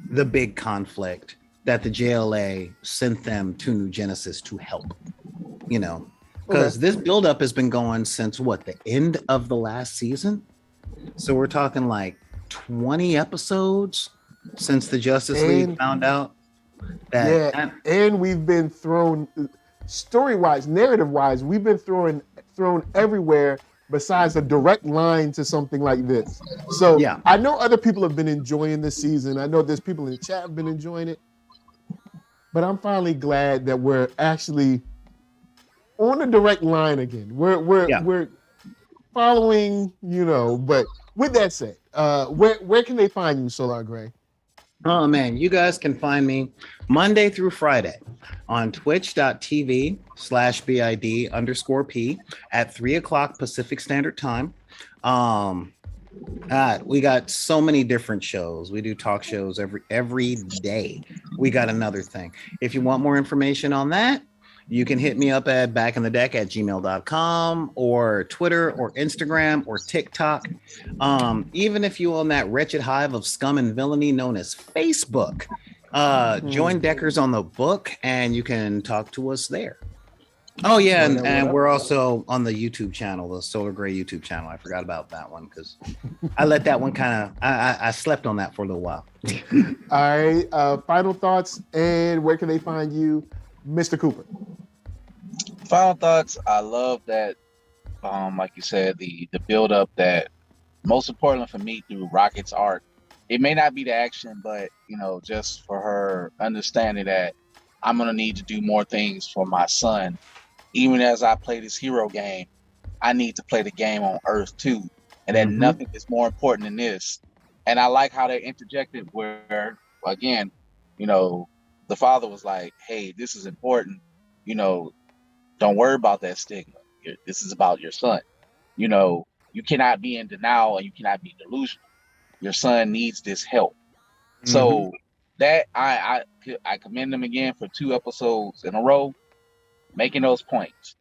the big conflict that the JLA sent them to New Genesis to help, you know, because this buildup has been going since the end of the last season. So we're talking like 20 episodes since the Justice League found out that. And we've been thrown story-wise, narrative-wise, we've been thrown everywhere besides a direct line to something like this. So I know other people have been enjoying this season. I know there's people in the chat have been enjoying it. But I'm finally glad that we're actually on a direct line again. We're following, you know, but with that said, where can they find you, Solar Gray? Oh man, you guys can find me Monday through Friday on twitch.tv/BID_P at 3:00 Pacific Standard Time. We got so many different shows. We do talk shows every day. We got another thing. If you want more information on that, you can hit me up at backinthedeck@gmail.com or Twitter or Instagram or TikTok. Even if you own that wretched hive of scum and villainy known as Facebook, join Deckers on the book and you can talk to us there. Oh yeah, and we're also on the YouTube channel, the Solar Gray YouTube channel. I forgot about that one because I let that one I slept on that for a little while. All right, final thoughts and where can they find you, Mr. Cooper? Final thoughts. I love that, like you said, the build up that most importantly for me through Rocket's art. It may not be the action, but you know, just for her understanding that I'm gonna need to do more things for my son. Even as I play this hero game, I need to play the game on Earth too, and that nothing is more important than this. And I like how they interjected where, again, you know, the father was like, "Hey, this is important. You know, don't worry about that stigma. This is about your son. You know, you cannot be in denial and you cannot be delusional. Your son needs this help." So that I commend them again for 2 episodes in a row, making those points.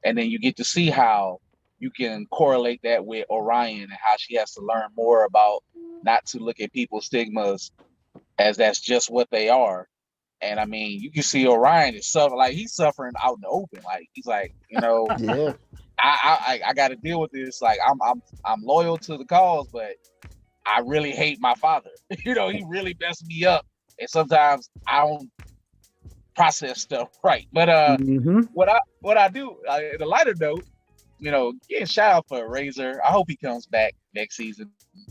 And then you get to see how you can correlate that with Orion and how she has to learn more about not to look at people's stigmas as that's just what they are. And I mean, you can see Orion is suffering, like he's suffering out in the open. Like he's like, you know, I got to deal with this. Like I'm loyal to the cause, but I really hate my father. You know, he really messed me up, and sometimes I don't process stuff right. But what I do, in a lighter note, you know, getting shout out for Razor. I hope he comes back next season.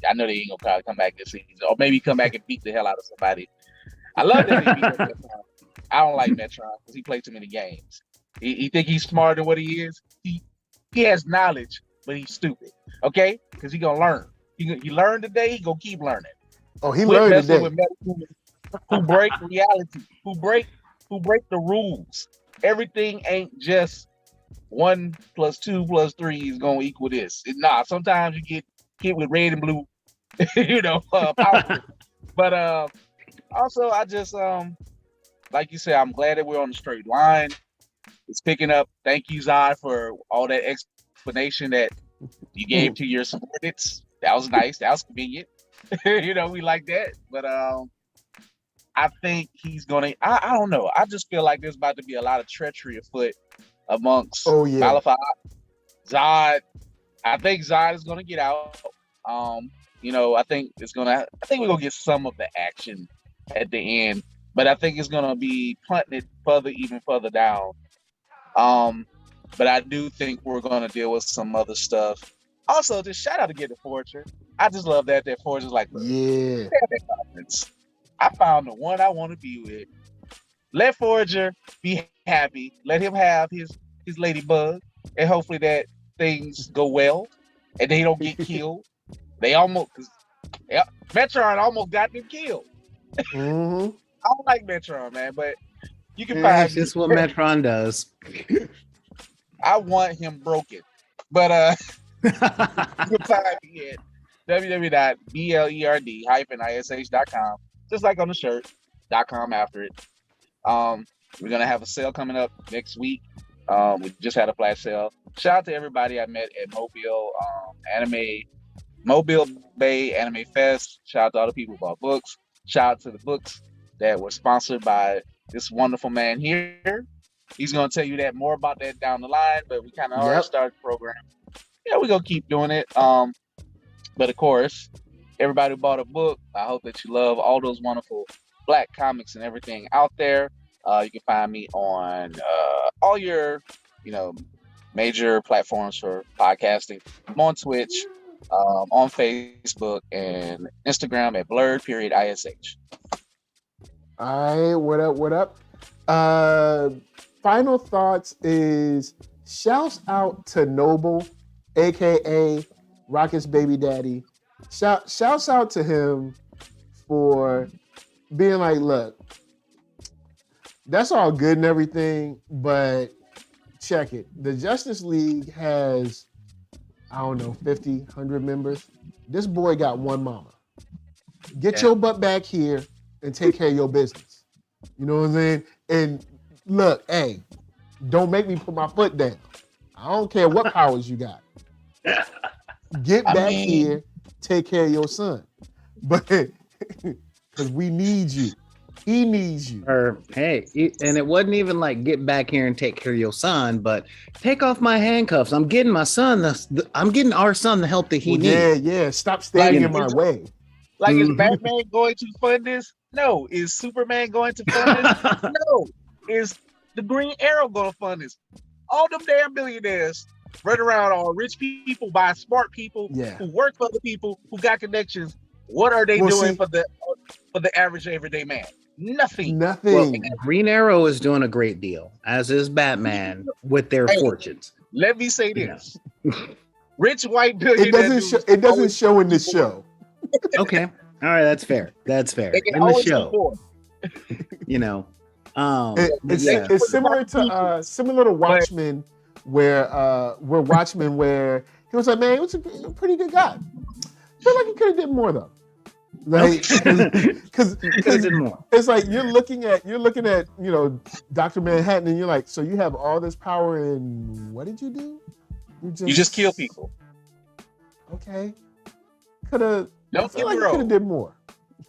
I know they ain't gonna probably come back this season, or maybe come back and beat the hell out of somebody. I love that they beat up I don't like Metron because he plays too many games. He think he's smarter than what he is. He has knowledge, but he's stupid. Okay, because he gonna learn. He learned today. He gonna keep learning. Oh, he learned today. With who break reality? Who break the rules? Everything ain't just 1 + 2 + 3 is gonna equal this. Nah, sometimes you get hit with red and blue, power. But also I just like you said, I'm glad that we're on the straight line. It's picking up. Thank you, Zod, for all that explanation that you gave to your subordinates. That was nice. That was convenient. We like that. But I think he's gonna. I don't know. I just feel like there's about to be a lot of treachery afoot amongst Malafide, Zod. I think Zod is gonna get out. I think we're gonna get some of the action at the end, but I think it's gonna be punting it even further down. But I do think we're gonna deal with some other stuff. Also, just shout out to Get the Forager. I just love that Forager's like, yeah. I found the one I want to be with. Let Forager be happy. Let him have his ladybug, and hopefully that things go well and they don't get killed. Metron almost got them killed. Mm-hmm. I don't like Metron, man, but you can find. That's just what Metron does. I want him broken, but you can find me at www.blerd-ish.com, just like on the shirt.com after it. We're gonna have a sale coming up next week. We just had a flash sale. Shout out to everybody I met at Mobile Bay Anime Fest. Shout out to all the people who bought books. Shout out to the books that were sponsored by this wonderful man here. He's gonna tell you that more about that down the line, but we kind of already started the program. Yeah, we're gonna keep doing it. But of course, everybody who bought a book, I hope that you love all those wonderful Black comics and everything out there. You can find me on all your, major platforms for podcasting. I'm on Twitch, on Facebook, and Instagram at Blerd-ish. All right, what up? Final thoughts is shouts out to Noble, aka Rocket's baby daddy. Shouts out to him for being like, look, that's all good and everything, but check it. The Justice League has, 50, 100 members. This boy got one mama. Get your butt back here and take care of your business. You know what I'm saying? And look, hey, don't make me put my foot down. I don't care what powers you got. Get back here, take care of your son. But because we need you. He needs you. Or hey, and it wasn't even like get back here and take care of your son, but take off my handcuffs. I'm getting my son. I'm getting our son the help that he needs. Yeah. Stop standing in my way. Like, is Batman going to fund this? No. Is Superman going to fund this? No. Is the Green Arrow going to fund this? All them damn billionaires run around, all rich people by smart people who work for the people who got connections. What are they doing for the average everyday man? Nothing. Well, Green Arrow is doing a great deal, as is Batman with their fortunes. Let me say this: rich white billionaires. It doesn't show in this show. Okay, all right, that's fair. That's fair. In the show, it's similar to Watchmen, where he was like, man, he was a pretty good guy. I feel like he could have did more though. Like, because it's like you're looking at Dr. Manhattan, and you're like, so you have all this power, and what did you do? You just kill people. Okay, could have. Don't feel like you could have did more.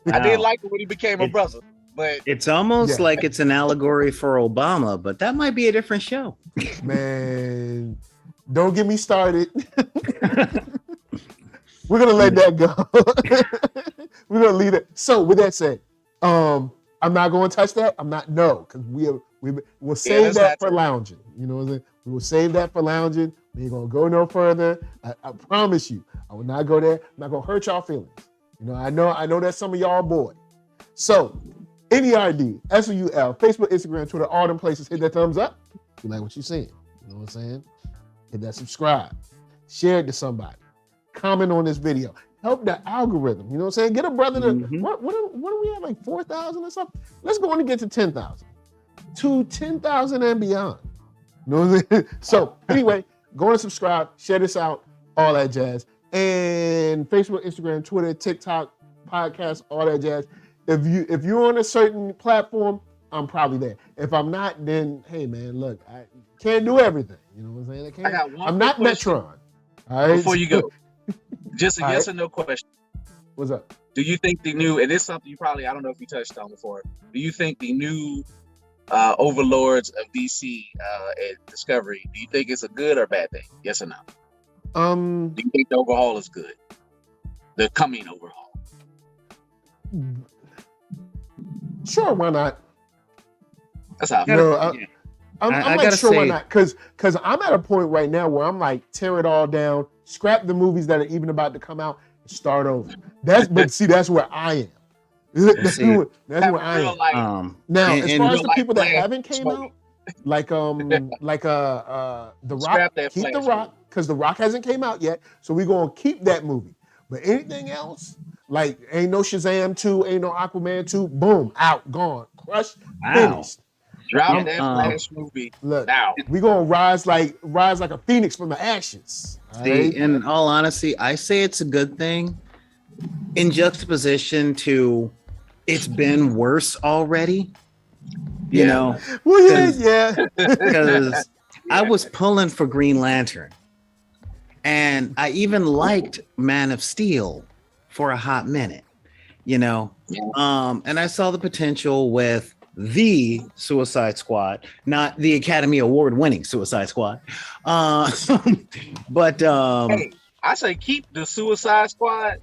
I didn't like it when he became a brother, but it's almost like it's an allegory for Obama, but that might be a different show. Man, don't get me started. We're gonna let that go. We're gonna leave it. So with that said, I'm not gonna touch that. Because we'll save that for lounging. You know what I'm saying? We will save that for lounging. We ain't gonna go no further. I promise you, I will not go there. I'm not gonna hurt y'all feelings. I know that some of y'all are bored. So NERDSoul. Facebook, Instagram, Twitter, all them places. Hit that thumbs up. You like what you seeing? You know what I'm saying? Hit that subscribe. Share it to somebody. Comment on this video. Help the algorithm. You know what I'm saying? Get a brother to what do we have, like 4,000 or something? Let's go on and get to 10,000. To 10,000 and beyond. You know what I'm saying? So anyway, go and subscribe, share this out, all that jazz. And Facebook, Instagram, Twitter, TikTok, podcast, all that jazz. If you're on a certain platform, I'm probably there. If I'm not, then hey man, look, I can't do everything. You know what I'm saying? I'm not Metron. All right. Before you go, just a yes or no question. What's up? Do you think the new, and it's something you probably, I don't know if you touched on before, do you think the new overlords of DC at Discovery, do you think it's a good or bad thing? Yes or no? Do you think the overhaul is good? The coming overhaul? Sure, why not? That's how I feel. I'm like, sure, why not? Because I'm at a point right now where I'm like, tear it all down, scrap the movies that are even about to come out, and start over. But see, that's where I am. That's where I am. Now, as far as the people that haven't came out, like The Rock, keep The Rock, because The Rock hasn't came out yet, so we're gonna keep that movie. But anything else, like ain't no Shazam 2, ain't no Aquaman 2, boom, out, gone, crushed, finished. Drop that Flash movie. Look, now we gonna rise like a phoenix from the ashes. See, in all honesty, I say it's a good thing in juxtaposition to it's been worse already. You know, well, yeah, because I was pulling for Green Lantern, and I even liked Man of Steel for a hot minute. You know, and I saw the potential with the Suicide Squad, not the Academy Award winning Suicide Squad. But hey, I say keep the Suicide Squad.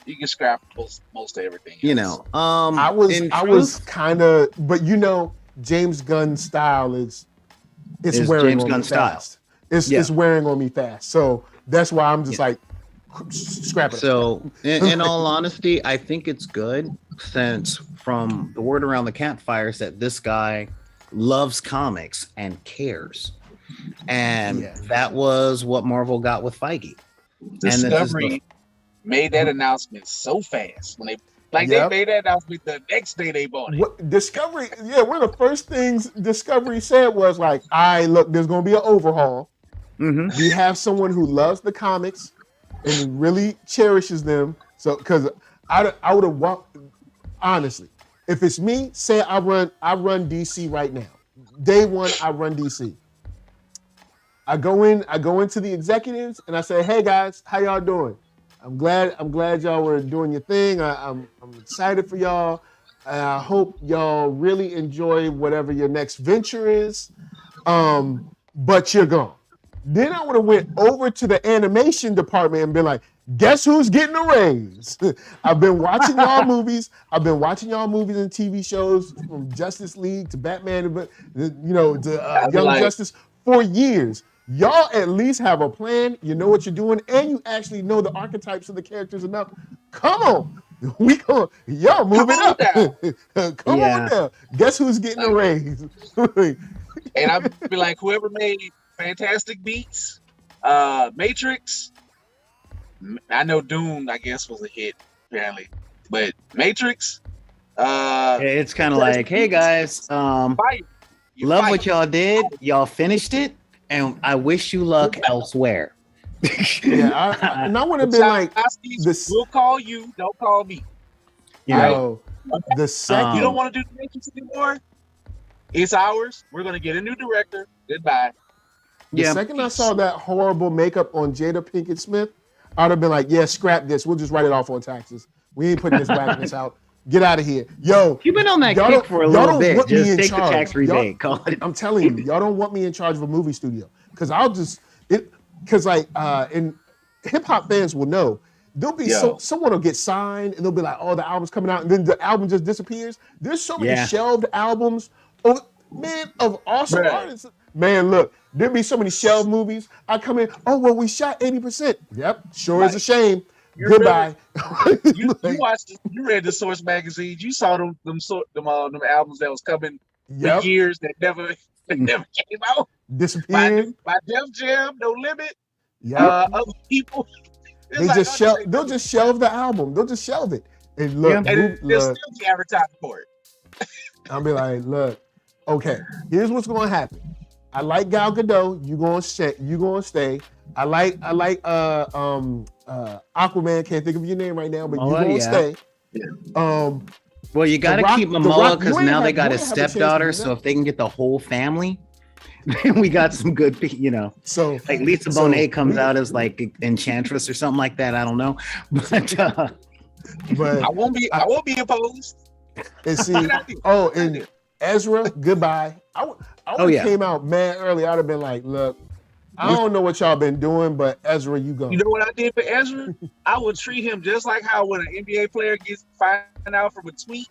You can scrap most of everything else. You know, I was kind of, but you know, James Gunn's style is wearing on me fast. It's wearing on me fast. So that's why I'm just like scrap it. So in all honesty, I think it's good, since from the word around the campfires that this guy loves comics and cares. And that was what Marvel got with Feige. Discovery made that announcement so fast when they made that announcement the next day they bought it. Discovery, one of the first things Discovery said was like, look, there's gonna be an overhaul. We have someone who loves the comics and really cherishes them. So because I would have walked, honestly, if it's me, say I run DC right now. Day one, I run DC. I go into the executives and I say, hey guys, how y'all doing? I'm glad y'all were doing your thing. I'm excited for y'all. I hope y'all really enjoy whatever your next venture is. But you're gone. Then I would have went over to the animation department and been like, guess who's getting a raise? I've been watching y'all movies. I've been watching y'all movies and TV shows from Justice League to Batman, to Young Justice for years. Y'all at least have a plan. You know what you're doing, and you actually know the archetypes of the characters enough. Come on. Y'all move it up. Come on down. Guess who's getting a raise? And I'd be like, whoever made Fantastic Beasts, Matrix. I know Doom, I guess, was a hit apparently, but Matrix. It's kind of like, hey guys, love what y'all did. Y'all finished it, and I wish you luck elsewhere. And I would have been like, we'll call you, don't call me. You know, the second you don't want to do the Matrix anymore, it's ours. We're gonna get a new director. Goodbye. The second I saw that horrible makeup on Jada Pinkett Smith, I'd have been like, scrap this. We'll just write it off on taxes. We ain't putting this whackness out. Get out of here. Yo, you've been on that kick for a little bit. Just take the tax rebate. I'm telling you, y'all don't want me in charge of a movie studio. Because and hip hop fans will know, there'll be someone will get signed and they'll be like, oh, the album's coming out, and then the album just disappears. There's so many shelved albums, of awesome artists. Man, look, there'd be so many shelved movies. I come in, we shot 80%. Yep, sure is a shame. You Goodbye. you watched, you read the Source magazines. You saw them albums that was coming for years that never came out. Disappeared. By Def Jam, No Limit. Yeah. Other people. They'll just shelve the album. They'll just shelve it. And look, and they'll still be advertising for it. I'll be like, look, okay, here's what's gonna happen. I like Gal Gadot. You gonna stay. I like Aquaman. Can't think of your name right now, but you gonna stay. Well, you got to keep Momoa because now they got his stepdaughter. So if they can get the whole family, then we got some good, So like Lisa Bonet comes out as like Enchantress or something like that. I don't know, but I won't be opposed. And see, and Ezra, goodbye. I would have came out mad early. I'd have been like, look, I don't know what y'all been doing, but Ezra, you go. You know what I did for Ezra? I would treat him just like how when an NBA player gets fired out from a tweet,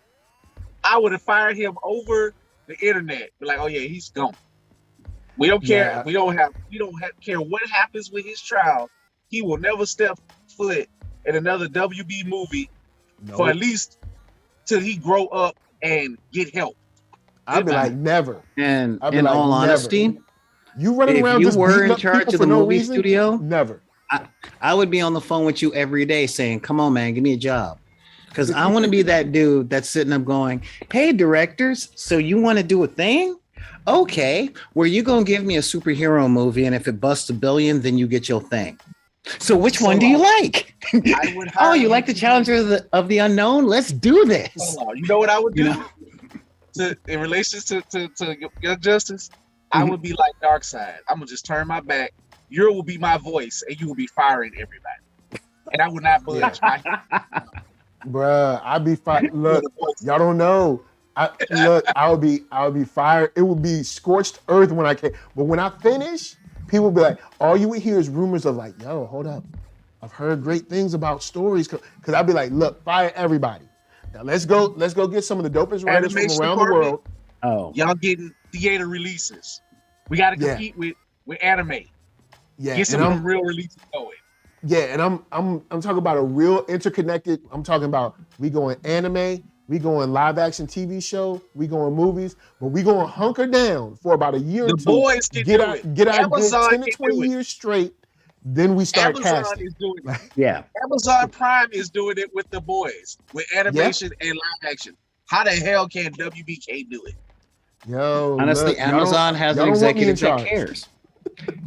I would have fired him over the internet. Be like, oh yeah, he's gone. We don't care. Yeah. We don't care what happens with his trial. He will never step foot in another WB movie for at least till he grow up and get help. I'd be like, never. And in all honesty, you running around if you were in charge of the movie studio, never. I would be on the phone with you every day saying, come on, man, give me a job. Because I want to be that dude that's sitting up going, hey, directors, so you want to do a thing? Okay, well, you going to give me a superhero movie, and if it busts $1 billion, then you get your thing. So which one do you like? Oh, you like the Challenger of the Unknown? Let's do this. You know what I would do? In relation to Young Justice, I would be like Darkseid. I'm going to just turn my back. You will be my voice, and you will be firing everybody. And I would not budge. Bruh, I'd be fired. Look, y'all don't know. I would be fired. It would be scorched earth when I came. But when I finish, people would be like, all you would hear is rumors of like, yo, hold up. I've heard great things about stories. Cause I'd be like, look, fire everybody. Now let's go get some of the dopest writers from around the world. Oh. Y'all getting theater releases. We gotta compete with anime. Yeah. Get some of them real releases going. Yeah, and I'm talking about a real interconnected. I'm talking about we going anime, we going live action TV show, we going movies, but we going hunker down for about a year or two. The boys can get out 10 to 20 years straight. Then we start casting. Is doing it. Yeah. Amazon Prime is doing it with the boys, with animation and live action. How the hell can WBK do it? Yo, honestly, look, Amazon has an executive that cares.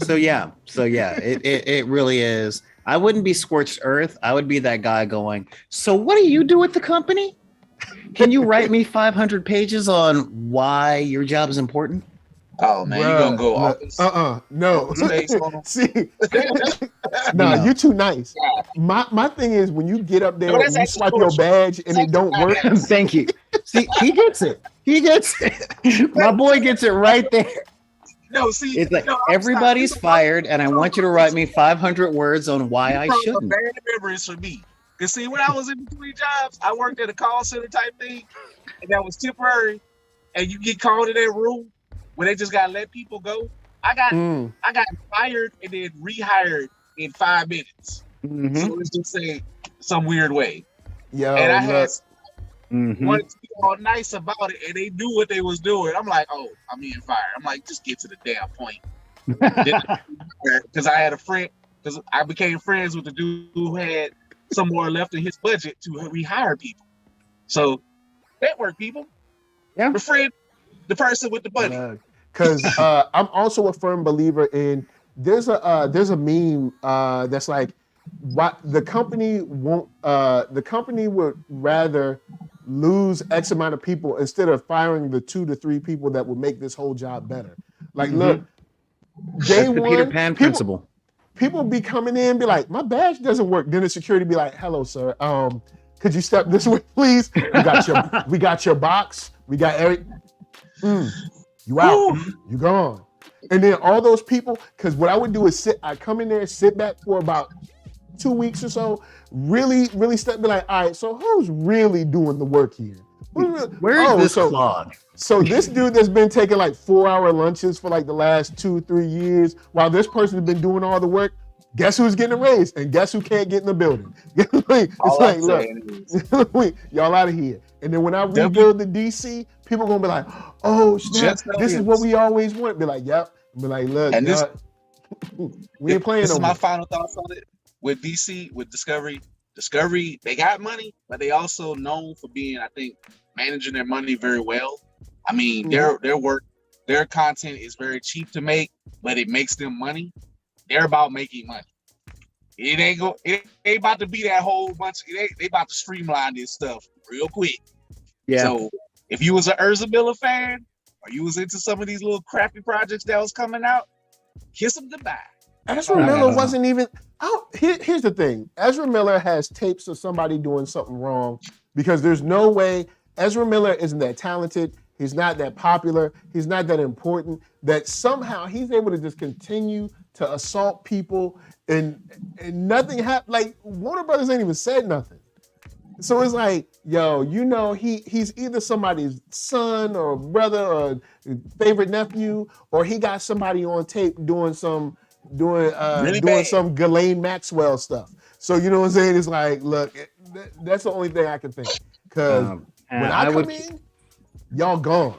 So yeah, it really is. I wouldn't be scorched earth. I would be that guy going, so what do you do with the company? Can you write me 500 pages on why your job is important? Oh man, you're gonna go off. No. See, no, you too nice. My thing is when you get up there and you swipe your badge and it don't work. Thank you. See, he gets it. My boy gets it right there. No, see, it's like everybody's fired, and I want you to write me 500 words on why I shouldn't. Bad memories for me. Cause see, when I was in between jobs, I worked at a call center type thing, and that was temporary. And you get called in that room where they just gotta let people go. I got fired and then rehired in 5 minutes. Mm-hmm. So let's just say some weird way. Yo, and I had wanted to be all nice about it, and they knew what they was doing. I'm like, oh, I'm being fired. I'm like, just get to the damn point. Because I had a friend, because I became friends with the dude who had some more left in his budget to rehire people. So network people. Yeah. Befriend the person with the money. Because I'm also a firm believer in there's a meme that's like what the company won't the company would rather lose X amount of people instead of firing the 2 to 3 people that would make this whole job better. Like, look, day one, Peter Pan principle. People be coming in and be like, my badge doesn't work. Then the security be like, hello, sir. Could you step this way, please? We got your box. We got you out. You gone. And then all those people, because what I would do is I come in there and sit back for about 2 weeks or so, really be like, all right, so who's really doing the work here? Where is this clog? So this dude that's been taking like 4-hour lunches for like the last 2-3 years, while this person has been doing all the work, guess who's getting a raise, and guess who can't get in the building. It's like, look, y'all out of here. And then when I rebuild the DC, people gonna be like, oh snap, this is what we always want. Be like, yep. Be like, look, and this, we ain't playing. This is my final thoughts on it with DC, with Discovery. Discovery, they got money, but they also known for being, I think, managing their money very well. I mean, their work, their content is very cheap to make, but it makes them money. They're about making money. It ain't about to be that whole bunch. They about to streamline this stuff real quick. Yeah. So if you was an Urza Miller fan, or you was into some of these little crappy projects that was coming out, kiss them goodbye. Ezra Miller wasn't even. Here's the thing. Ezra Miller has tapes of somebody doing something wrong, because there's no way Ezra Miller isn't that talented. He's not that popular. He's not that important, that somehow he's able to just continue to assault people and nothing happened. Like, Warner Brothers ain't even said nothing. So it's like, yo, he's either somebody's son or brother or favorite nephew, or he got somebody on tape doing some Ghislaine Maxwell stuff. So you know what I'm saying? It's like, look, that's the only thing I can think. Because when I come in, y'all gone.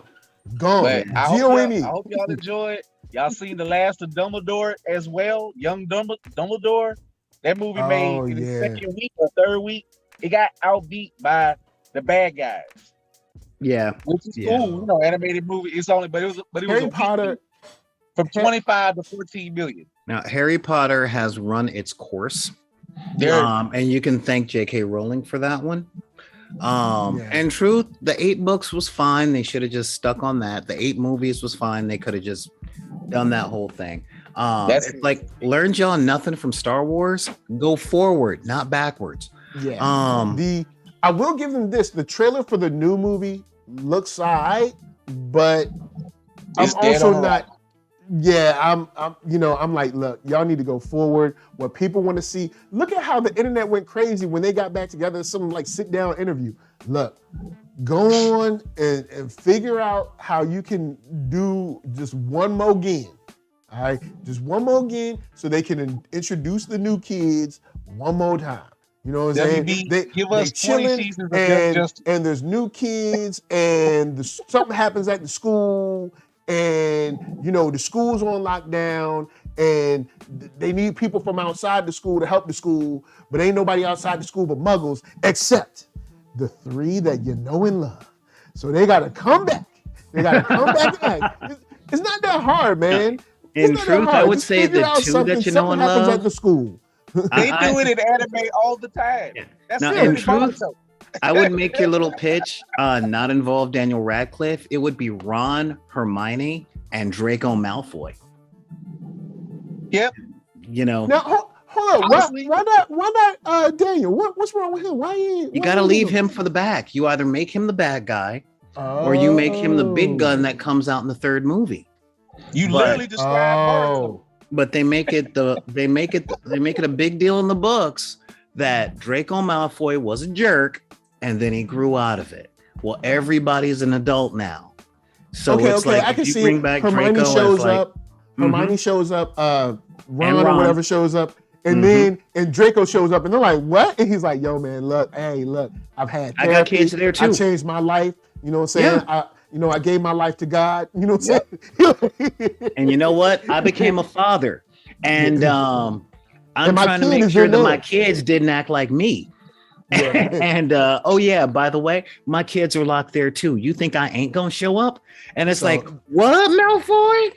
But I hope y'all enjoyed. Y'all seen The Last of Dumbledore as well? Young Dumbledore. That movie made in the second week or third week, it got outbeat by the bad guys. Yeah, which is cool. Animated movie. It's only, but it was Harry Potter from 25 to 14 million. Now, Harry Potter has run its course, and you can thank J.K. Rowling for that one. And truth, the 8 books was fine. They should have just stuck on that. The 8 movies was fine. They could have just done that whole thing. It's like, learned y'all nothing from Star Wars? Go forward, not backwards. Yeah. I will give them this. The trailer for the new movie looks alright, but I'm also not. Yeah, I'm like, look, y'all need to go forward. What people want to see. Look at how the internet went crazy when they got back together. Some like sit down interview. Look, go on and figure out how you can do just one more game. All right, just one more game so they can introduce the new kids one more time. You know what I'm saying? Give us 20 seasons of and there's new kids, and something happens at the school. And the school's on lockdown, and they need people from outside the school to help the school, but ain't nobody outside the school but muggles, except the 3 that you know and love. So they gotta come back. They gotta come back and act. It's not that hard, man. In truth, I would say the 2 that you know and love at the school. They do it in anime all the time. Yeah. That's now, in truth, I would make your little pitch not involve Daniel Radcliffe. It would be Ron, Hermione, and Draco Malfoy. Yep. Now, hold on. Why not Daniel? What's wrong with him? You got to leave him for the back. You either make him the bad guy, or you make him the big gun that comes out in the 3rd movie. You literally describe Naruto. But they make it a big deal in the books that Draco Malfoy was a jerk, and then he grew out of it. Well, everybody's an adult now. So it's like, I can if you see bring back Hermione Draco, shows up. Hermione shows up. Ron or whatever shows up. And then Draco shows up, and they're like, what? And he's like, yo, man, look, I've had therapy. I got kids there too. I changed my life. You know what I'm saying? Yeah. I gave my life to God. You know what I'm saying? And you know what? I became a father. And I'm trying to make sure that my kids didn't act like me. Yeah. And by the way, my kids are locked there too. You think I ain't gonna show up? And it's like, what, Malfoy?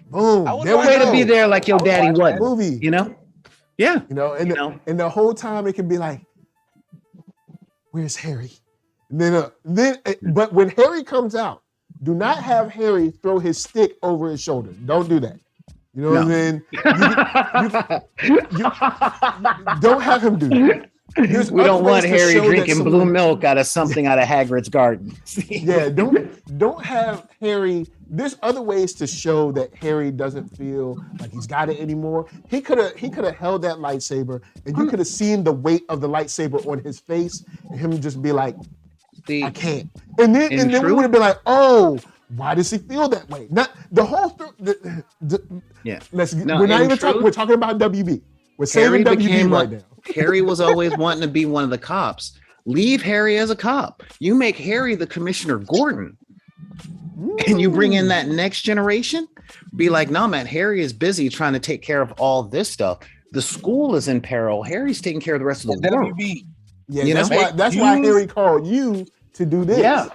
Boom. They're way to be there like your daddy wasn't. Movie. Yeah. And the whole time it can be like, where's Harry? And then but when Harry comes out, do not have Harry throw his stick over his shoulder. Don't do that. You know what I mean? You don't have him do that. We don't want Harry drinking blue milk out of Hagrid's garden. Yeah, don't have Harry. There's other ways to show that Harry doesn't feel like he's got it anymore. He could have held that lightsaber, and you could have seen the weight of the lightsaber on his face, and him just be like, I can't. And then we would have been like, oh, why does he feel that way? Not the whole. Yeah. We're not even talking. We're talking about WB. We're saving WB became right now. Harry was always wanting to be one of the cops. Leave Harry as a cop. You make Harry the Commissioner Gordon. And you bring in that next generation. Be like, no, man, Harry is busy trying to take care of all this stuff. The school is in peril. Harry's taking care of the rest of the world. WB. Yeah, You that's why Harry called you to do this. Yeah,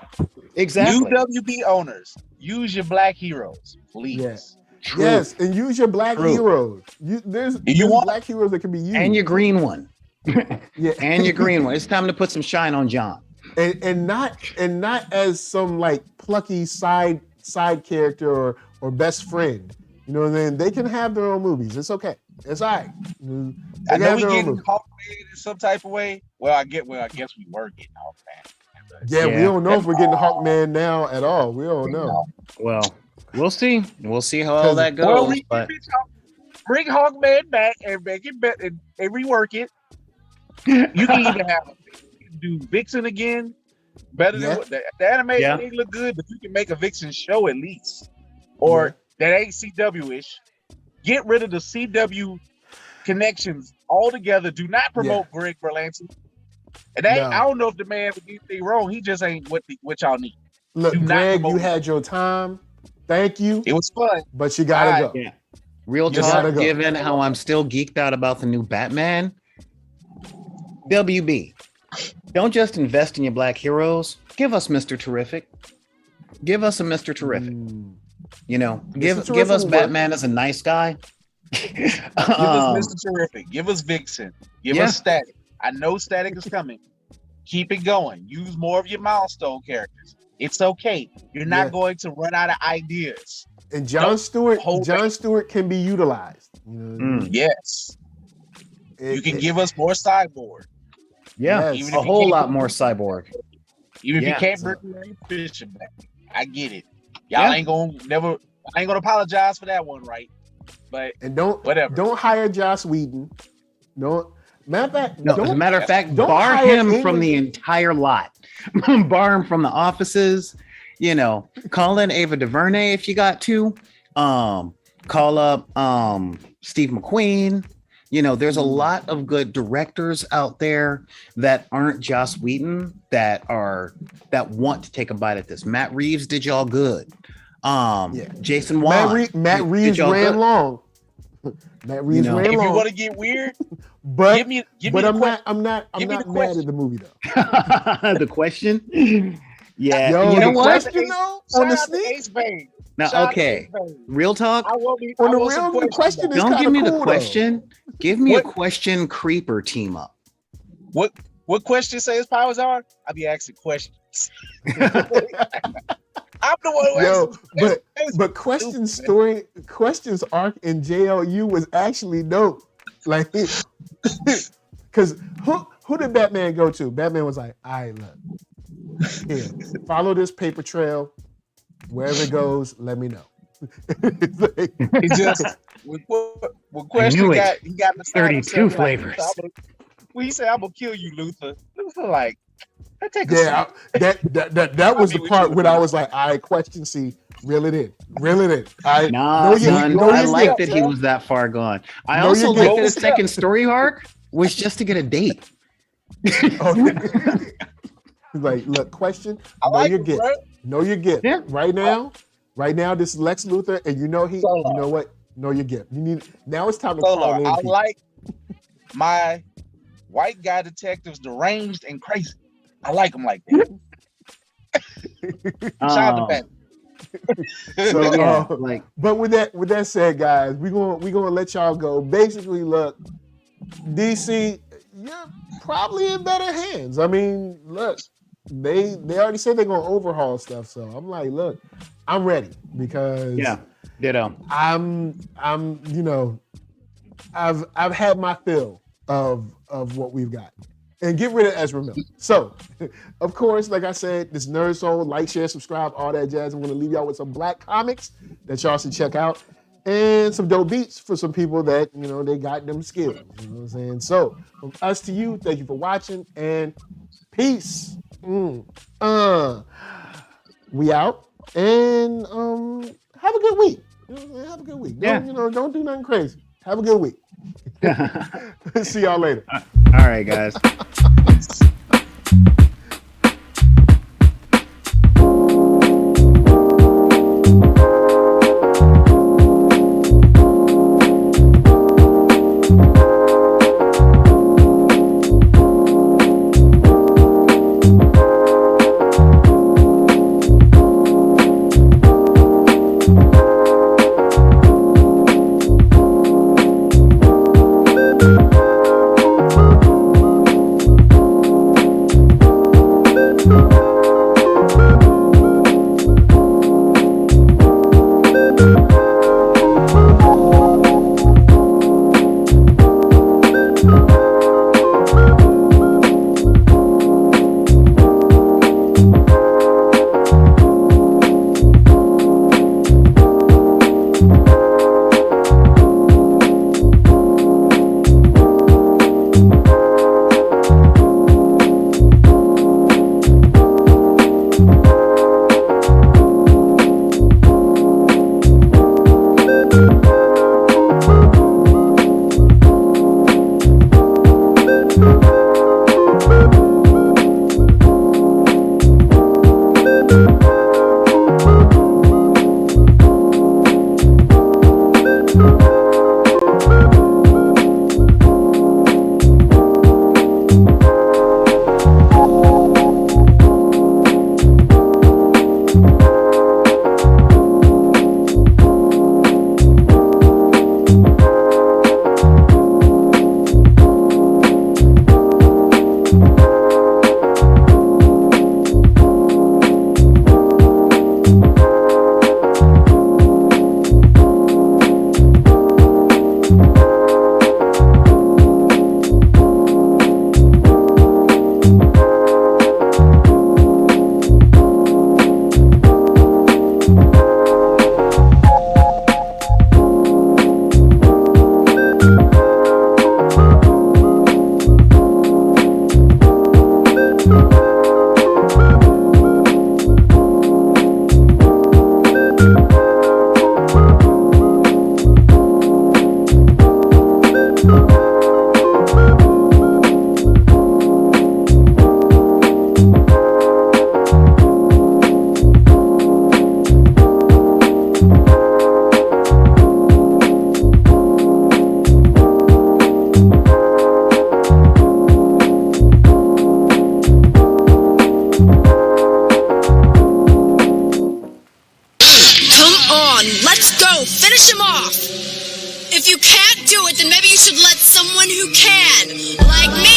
exactly. UWB owners, use your black heroes, please. Yeah. Yes, and use your black heroes. There's black heroes that can be used. And your green one. Yeah. And your green one. It's time to put some shine on John. And not as some like plucky side character or best friend. You know what I mean? They can have their own movies. It's okay. It's all right. I know we getting Hawkman in some type of way. I guess we were getting Hawkman. Yeah, we don't know if we're getting Hawkman now at all. We don't know. Well, we'll see. We'll see how all that goes. Well, bring Hawkman back and make it better and rework it. You can even do Vixen again. Better than the animation ain't look good, but you can make a Vixen show at least. Or that ain't CW-ish. Get rid of the CW connections altogether. Do not promote Greg Berlanti. And I don't know if the man did anything wrong. He just ain't what y'all need. Look, Greg, you had your time. Thank you. It was fun. But you gotta go. Yeah. Real talk, given how I'm still geeked out about the new Batman. WB, don't just invest in your black heroes. Give us Mr. Terrific. Give us a Mr. Terrific. You know, give us Batman as a nice guy. Give us Mr. Terrific. Give us Vixen. Give us Static. I know Static is coming. Keep it going. Use more of your milestone characters. It's okay. You're not going to run out of ideas. And John Stewart can be utilized. Yes. You can give us more Cyborg. Yeah, a whole lot more Cyborg. Even if you can't bring Bishop back. I get it. Y'all ain't gonna apologize for that one, right? But don't hire Joss Whedon. As a matter of fact, bar him from the entire lot. Bar him from the offices. You know, call in Ava DuVernay if you got to. Call up Steve McQueen. You know, there's a lot of good directors out there that aren't Joss Whedon that want to take a bite at this. Matt Reeves did y'all good. Jason Wan. Matt Reeves ran long. Matt Reeves ran long. If you want to get weird, but I'm not mad at the movie though. The question? Yeah. Yo, you know what? Question, though, on the sneak? Now, okay. Real talk. The question is don't give me cool, the question. Though. Give me a question creeper team up. What question say his powers are? I be asking questions. I'm the one who asks. But questions arc in JLU was actually dope. Like, because who did Batman go to? Batman was like, all right, look, here, follow this paper trail. Wherever it goes, let me know. He just what question he got the 32 flavors. He said, "I'm gonna kill you, Luther." Luther like, that was the part when I was like, "All right, question C, reel it in." I like that he was that far gone. I also like that his second story arc was just to get a date. Like, look, question. Know your gift. Yeah. Right now, this is Lex Luthor, and you know what? Know your gift. You need. Now it's time to call in. I like my white guy detectives deranged and crazy. I like them like that. Shout out to Batman. But with that said, guys, we gonna let y'all go. Basically, look, DC, you're probably in better hands. I mean, look. They already said they're gonna overhaul stuff, so I'm like, look, I'm ready because ditto. I'm I've had my fill of what we've got, and get rid of Ezra Miller. So, of course, like I said, this NERDSoul, like, share, subscribe, all that jazz. I'm gonna leave y'all with some black comics that y'all should check out, and some dope beats for some people that they got them skills. You know what I'm saying? So, from us to you, thank you for watching, and peace. We out, and have a good week. Have a good week. Don't do nothing crazy. Have a good week. See y'all later. All right, guys. If you can't do it, then maybe you should let someone who can, like me.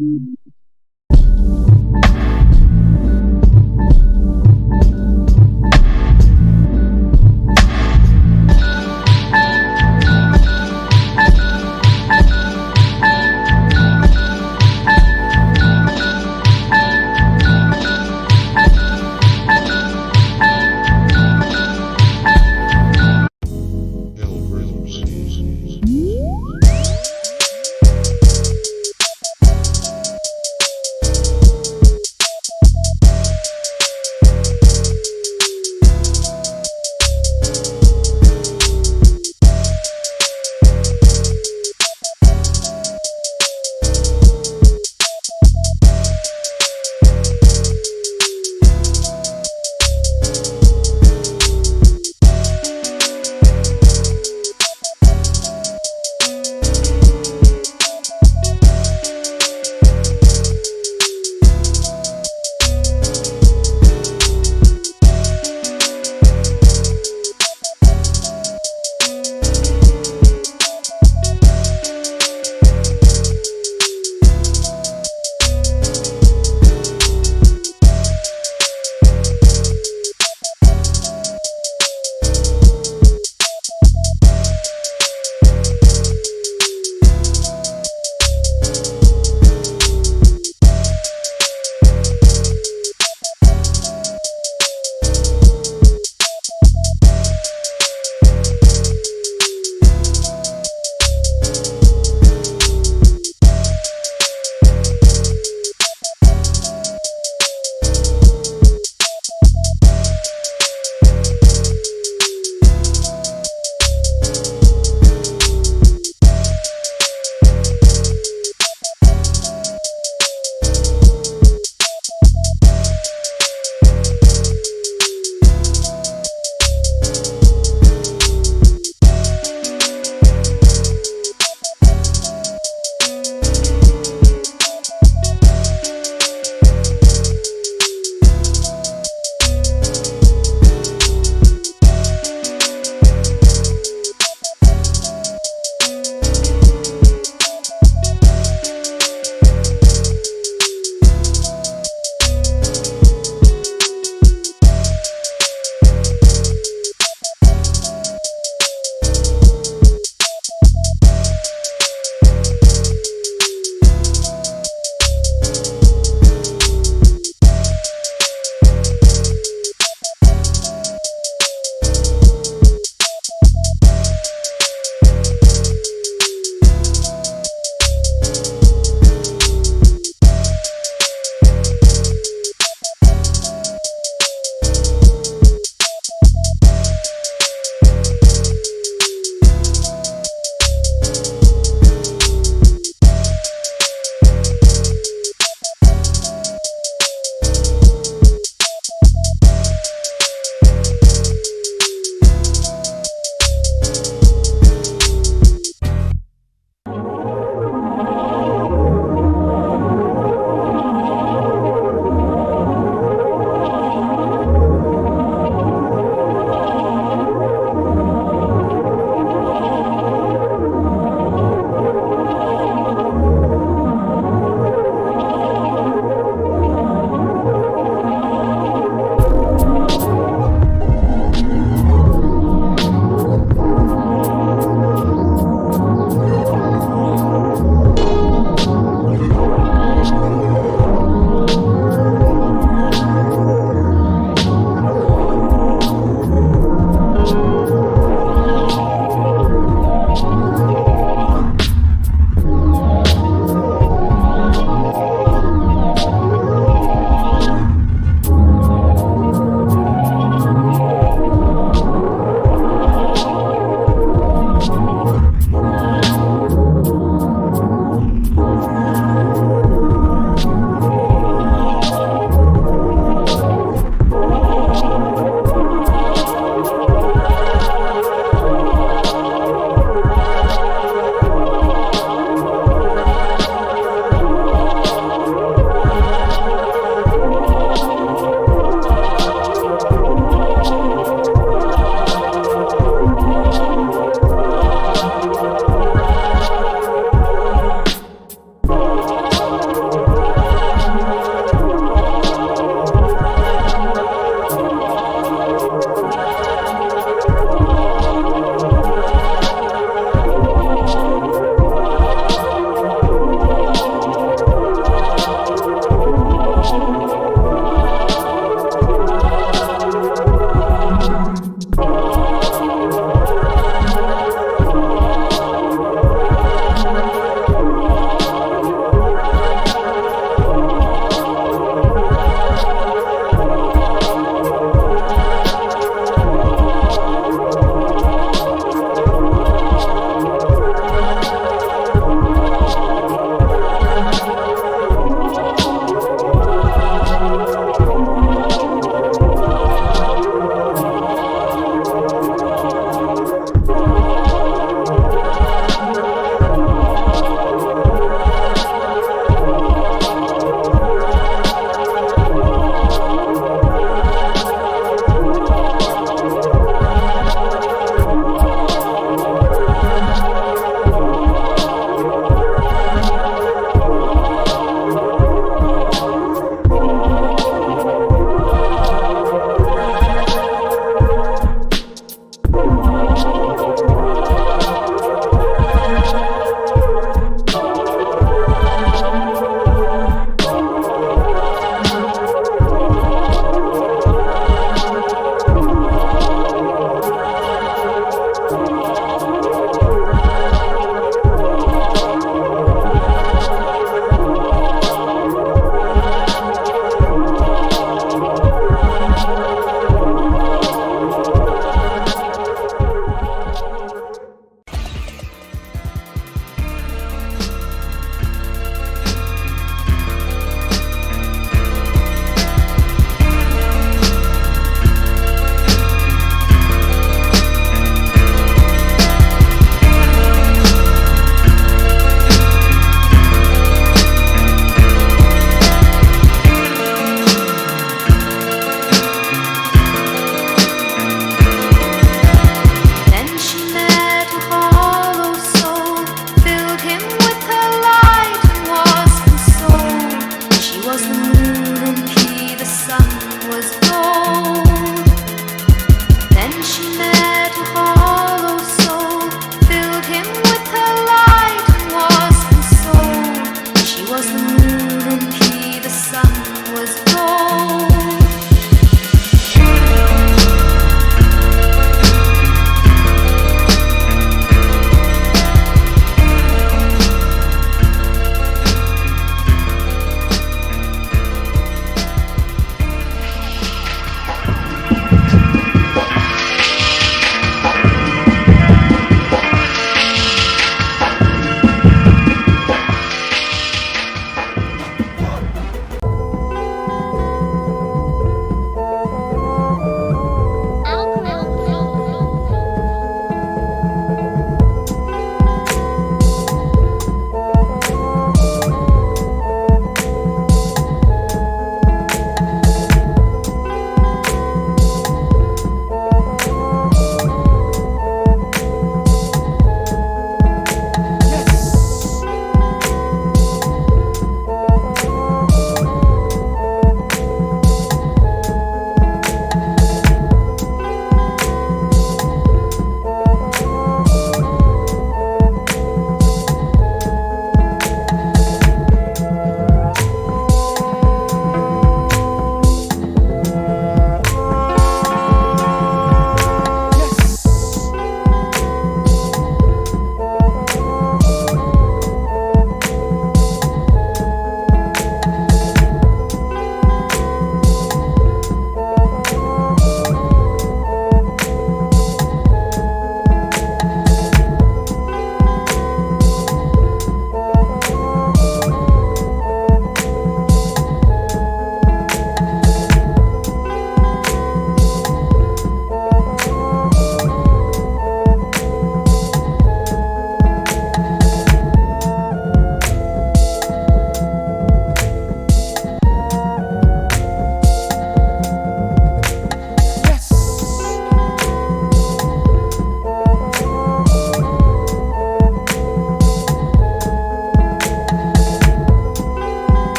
you.